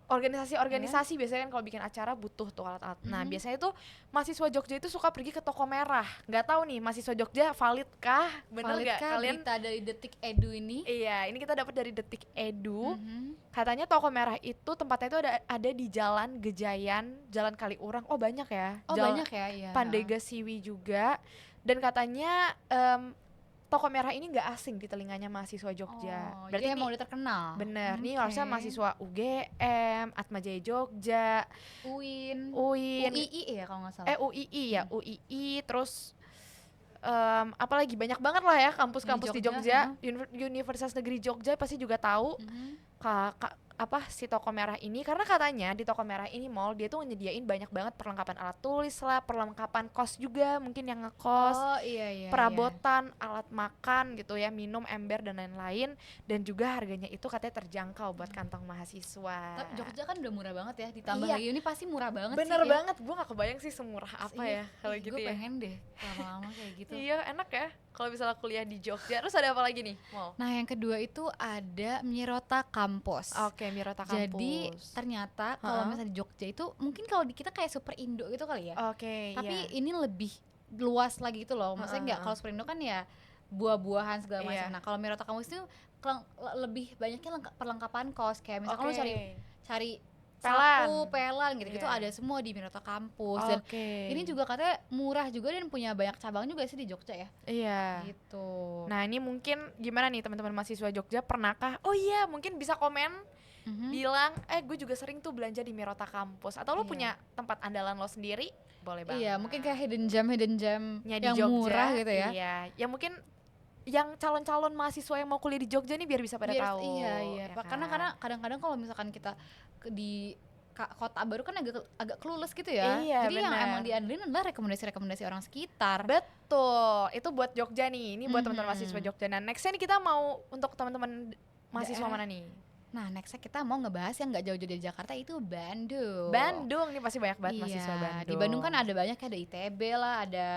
organisasi biasanya kan kalau bikin acara butuh tuh alat-alat. Nah, biasanya tuh mahasiswa Jogja itu suka pergi ke toko merah. Nggak tahu nih mahasiswa Jogja valid kah? Bener nggak kalian? Berita dari Detik Edu ini? Iya, ini kita dapat dari Detik Edu. Katanya toko merah itu tempatnya itu ada di Jalan Gejayan, Jalan Kaliurang. Oh, banyak ya. Banyak ya, iya. Pandega Siwi juga. Dan katanya toko merah ini nggak asing di telinganya mahasiswa Jogja. Berarti emang udah terkenal. Bener, nih harusnya mahasiswa UGM, Atmajaya Jogja, UIN, UII ya kalau nggak salah. UII ya, UII, terus apalagi banyak banget lah ya kampus-kampus di Jogja. Universitas Negeri Jogja pasti juga tahu. Si toko merah ini, karena katanya di toko merah ini mall dia tuh nyediain banyak banget perlengkapan alat tulis lah, perlengkapan kos juga mungkin yang ngekos, perabotan, alat makan gitu ya, minum, ember dan lain-lain, dan juga harganya itu katanya terjangkau buat kantong mahasiswa. Jogja kan udah murah banget ya, ditambah lagi ini pasti murah banget. Bener banget, gue gak kebayang sih semurah apa ya kalau gitu ya. Gue pengen deh lama-lama kayak gitu. Iya, enak ya kalau misalnya kuliah di Jogja. Terus ada apa lagi nih, Mall? Nah, yang kedua itu ada Mirota Campus. Mirota Campus. Jadi ternyata kalau misalnya di Jogja itu mungkin kalau di kita kayak Super Indo gitu kali ya. Tapi ini lebih luas lagi gitu loh. Maksudnya enggak, kalau Super Indo kan ya buah-buahan segala macam. Nah, kalau Mirota Campus itu lebih banyaknya perlengkapan kos, kayak misalkan lo cari sapu, pelan gitu-gitu ada semua di Mirota Campus. Dan ini juga katanya murah juga dan punya banyak cabang juga sih di Jogja ya. Iya. Gitu. Nah, ini mungkin gimana nih teman-teman mahasiswa Jogja, pernahkah? Oh iya, mungkin bisa komen bilang, gue juga sering tuh belanja di Mirota Campus. Atau lo punya tempat andalan lo sendiri? Boleh banget. Iya, mungkin kayak hidden gem yang Jogja, murah gitu ya. Iya, ya mungkin yang calon-calon mahasiswa yang mau kuliah di Jogja nih biar bisa pada tahu. Iya. Ya Karena kadang-kadang kalau misalkan kita di kota baru kan agak clueless gitu ya. Jadi yang emang diandelin adalah rekomendasi orang sekitar. Betul. Itu buat Jogja nih. Ini buat teman-teman mahasiswa Jogja. Nah, nextnya nih kita mau untuk teman-teman mahasiswa mana nih? Nah, nextnya kita mau ngebahas yang nggak jauh-jauh dari Jakarta, itu Bandung. Bandung nih pasti banyak banget mahasiswa Bandung. Di Bandung kan ada banyak, ada ITB lah, ada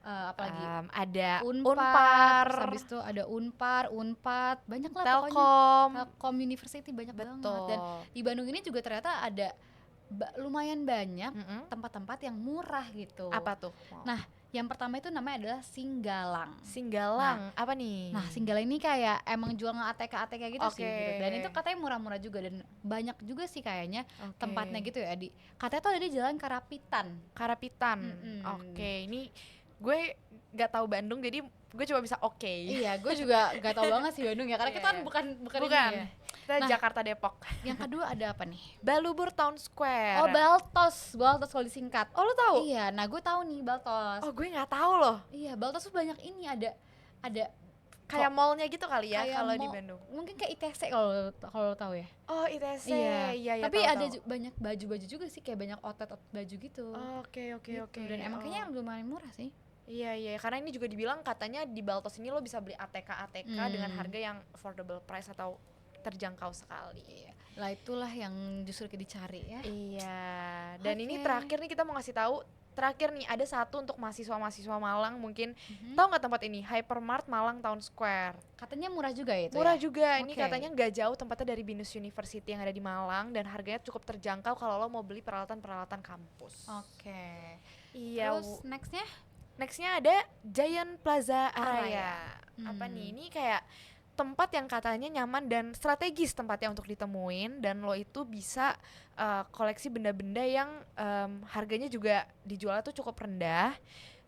apalagi ada Unpar, terus habis itu ada Unpad, banyak lah Telkom University, banyak banget. Dan di Bandung ini juga ternyata ada lumayan banyak tempat-tempat yang murah gitu. Apa tuh? Nah, yang pertama itu namanya adalah Singgalang. Apa nih? Nah, Singgalang ini kayak emang jual ATK gitu sih gitu. Dan itu katanya murah-murah juga dan banyak juga sih kayaknya tempatnya gitu ya. Katanya tuh ada di Jalan Karapitan. Ini gue nggak tahu Bandung, jadi gue cuma bisa oke. Iya, gue juga gak tau banget sih Bandung ya, karena kita kan bukan ini ya. Kita Jakarta Depok. Yang kedua ada apa nih? Balubur Town Square. Oh, Baltos kalau disingkat. Oh, lu tahu? Iya, nah gue tahu nih Baltos. Oh, gue nggak tahu loh. Iya, Baltos tuh banyak ini, ada kayak mallnya gitu kali ya kalau di Bandung. Mungkin kayak ITC kalau tahu ya. Oh, ITC. Iya. Tapi ada banyak baju-baju juga sih, kayak banyak outlet baju gitu. Oke. Dan emang kayaknya lumayan murah sih. Iya, karena ini juga dibilang katanya di Baltos ini lo bisa beli ATK dengan harga yang affordable price atau terjangkau sekali. Lah itulah yang justru kita dicari ya. Iya. Dan ini terakhir nih kita mau ngasih tahu. Terakhir nih ada satu untuk mahasiswa Malang mungkin. Tahu nggak tempat ini? Hypermart Malang Town Square. Katanya murah juga ya itu. Murah juga. Ini katanya nggak jauh tempatnya dari Binus University yang ada di Malang dan harganya cukup terjangkau kalau lo mau beli peralatan kampus. Oke. Iya. Terus Nextnya ada Giant Plaza Araya. Apa nih? Ini kayak tempat yang katanya nyaman dan strategis tempatnya untuk ditemuin, dan lo itu bisa koleksi benda-benda yang harganya juga dijual tuh cukup rendah.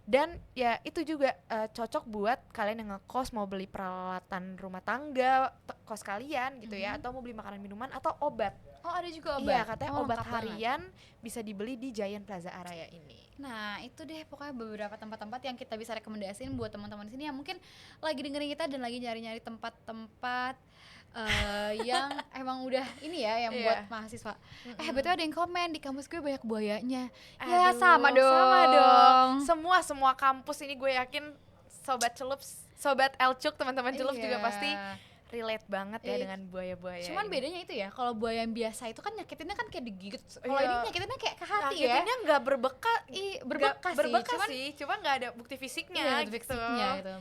Dan ya itu juga cocok buat kalian yang ngekos mau beli peralatan rumah tangga kos kalian gitu ya, atau mau beli makanan minuman atau obat. Oh, ada juga obat. Iya, katanya obat harian bisa dibeli di Giant Plaza Araya ini. Nah, itu deh pokoknya beberapa tempat-tempat yang kita bisa rekomendasiin buat teman-teman di sini yang mungkin lagi dengerin kita dan lagi nyari-nyari tempat-tempat yang emang udah ini ya, yang buat mahasiswa. Betul ada yang komen di kampus gue banyak buayanya. Ya sama dong. Semua kampus ini gue yakin sobat Celups, sobat Elcuk, teman-teman Celups juga pasti relate banget ya dengan buaya-buaya. Cuman bedanya itu ya, kalau buaya yang biasa itu kan nyakitinnya kan kayak digigit. Kalau ini nyakitinnya kayak ke hati ya. Nyakitinnya nggak berbekas sih. Cuma nggak ada bukti fisiknya. Iya, gitu.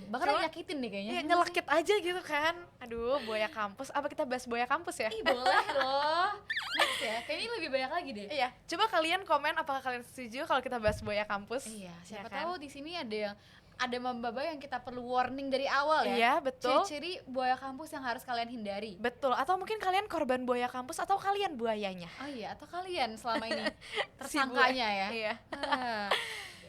Bahkan nyakitin deh kayaknya. Iya, nyelekit aja gitu kan. Aduh, buaya kampus. Apa kita bahas buaya kampus ya? Boleh loh. Next ya, kayaknya lebih banyak lagi deh. Iya, coba kalian komen apakah kalian setuju kalau kita bahas buaya kampus. Iya, siapa tahu di sini ada mambaba yang kita perlu warning dari awal ya. Iya, betul. Ciri-ciri buaya kampus yang harus kalian hindari. Betul, atau mungkin kalian korban buaya kampus atau kalian buayanya. Oh iya, atau kalian selama ini tersangkanya ya. Iya.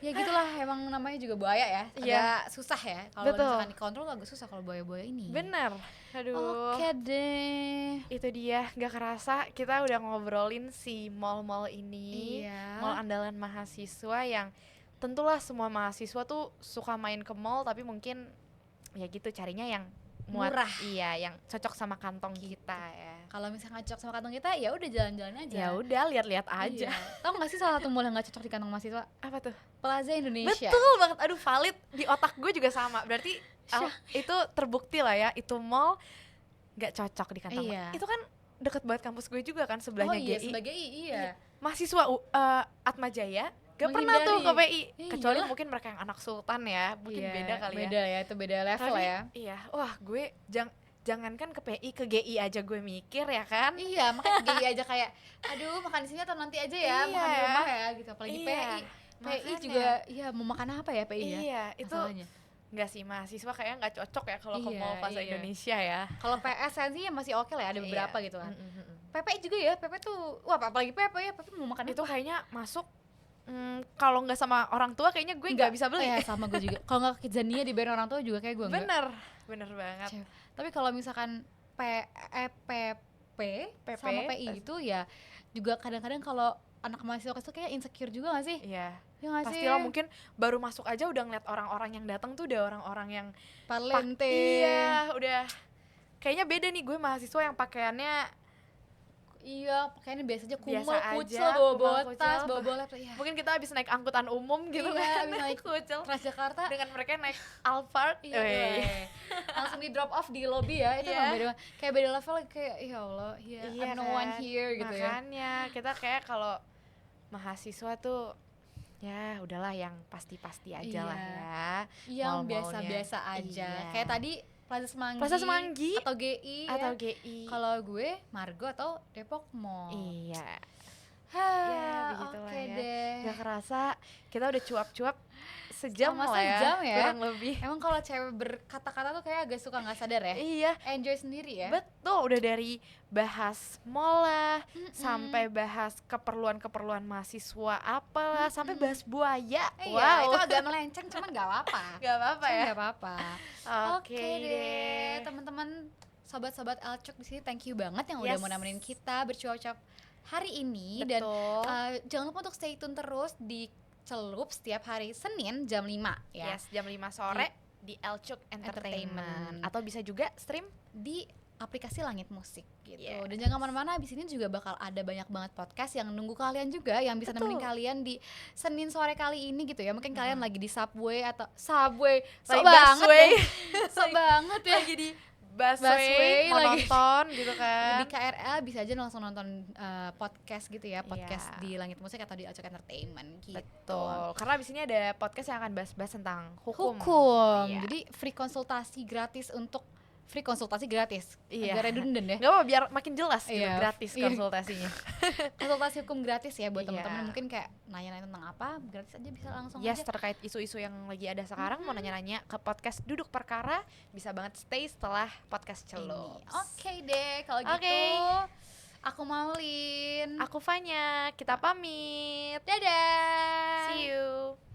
Ya gitulah, emang namanya juga buaya ya. Agak susah ya kalau misalkan dikontrol, agak susah kalau buaya-buaya ini. Bener. Aduh. Oke deh. Itu dia, gak kerasa kita udah ngobrolin si mall-mall ini. Mall andalan mahasiswa yang tentulah semua mahasiswa tuh suka main ke mall, tapi mungkin ya gitu carinya yang murah. Iya, yang cocok sama kantong kita ya. Kalau misalnya cocok sama kantong kita, ya udah jalan-jalan aja. Ya udah lihat-lihat aja. Tahu nggak sih salah satu mall yang nggak cocok di kantong mahasiswa? Apa tuh? Plaza Indonesia. Betul banget. Aduh, valid, di otak gue juga sama. Berarti itu terbukti lah ya, itu mall nggak cocok di kantong. Itu kan deket banget kampus gue juga kan, sebelahnya GI. Sebelah GI, iya. Mahasiswa Atmajaya gak pernah tuh ke PI, kecuali mungkin mereka yang anak sultan ya, mungkin beda kali ya. Beda ya, itu beda level. Tapi, ya. Iya, wah gue jangankan ke PI, ke GI aja gue mikir ya kan. Iya, makanya ke GI aja kayak, aduh makan di sini atau nanti aja ya, makan di rumah ya gitu. Apalagi PI. PI juga, iya mau makan apa ya PI ya? Iya, itu enggak sih, mahasiswa kayaknya nggak cocok ya kalau ke mall Plaza Indonesia ya. Kalau PSN sih ya masih oke lah ya, ada beberapa gitu kan. PP juga ya, PP tuh, wah apalagi PP ya, PP mau makan itu kayaknya masuk. Kalau nggak sama orang tua kayaknya gue nggak bisa beli. Sama gue juga. Kalau nggak Kidzania dibayar orang tua juga kayak gue nggak. Bener banget. Tapi kalau misalkan PP sama PI itu ya juga kadang-kadang kalau anak mahasiswa itu kayak insecure juga nggak sih? Iya. Ya nggak sih? Pastilah mungkin baru masuk aja udah ngeliat orang-orang yang datang tuh udah orang-orang yang parlente. Iya, udah kayaknya beda nih gue mahasiswa yang pakaiannya. Iya, pakaiannya biasa aja, kucel, bawa tas, bawa laptop. Ya. Mungkin kita habis naik angkutan umum gitu kan, naik kucel Transjakarta dengan mereka naik Alphard. Langsung di drop off di lobby ya, itu beda, kayak beda level, kayak ya Allah, I'm no one here gitu. Makanya kita kayak kalau mahasiswa tuh ya udahlah yang pasti-pasti aja lah ya, yang biasa-biasa aja. Kayak tadi Plaza Semanggi atau GI. Kalau gue Margo atau Depok Mall. Iya. Ya begitulah ya. Gak kerasa kita udah cuap-cuap sejam Selama lah ya, sejam ya. kurang lebih. Emang kalau cewek berkata-kata tuh kayak agak suka nggak sadar ya. Iya, Enjoy sendiri ya. betul. Udah dari bahas mall lah, sampai bahas keperluan-keperluan mahasiswa apalah, sampai bahas buaya. Iya, itu agak melenceng, cuman nggak apa-apa. Gak apa-apa ya. Nggak apa-apa. Oke deh, deh. teman-teman, sobat-sobat Elcuk di sini, thank you banget yang udah mau nemenin kita bercuap-cuap hari ini. Betul. Dan jangan lupa untuk stay tune terus di Celup setiap hari Senin jam 5 ya. Yes, jam 5 sore di Elcuk Entertainment. Atau bisa juga stream di aplikasi Langit Musik gitu. Yes. Dan jangan kemana-mana, abis ini juga bakal ada banyak banget podcast yang nunggu kalian juga, yang bisa nemenin kalian di Senin sore kali ini gitu ya. Mungkin kalian lagi di subway atau subway, sok banget deh. Sok banget ya. Lagi di busway mau lagi nonton gitu kan. Di KRL bisa aja langsung nonton podcast gitu ya, podcast di Langit Musik atau di Elcuk Entertainment gitu. Betul. Karena abis ini ada podcast yang akan bahas-bahas tentang hukum. Iya. Jadi free konsultasi gratis untuk Iya. Agak redundant ya. Gak apa, biar makin jelas gitu, Iya. gratis konsultasinya. Konsultasi hukum gratis ya buat Iya. teman-teman, mungkin kayak nanya-nanya tentang apa, gratis aja, bisa langsung Yes, aja. terkait isu-isu yang lagi ada sekarang, mau nanya-nanya ke podcast Duduk Perkara, bisa banget stay setelah podcast Celup. Oke deh, kalau gitu aku Maulin, Aku Fanya, kita pamit. dadah. See you.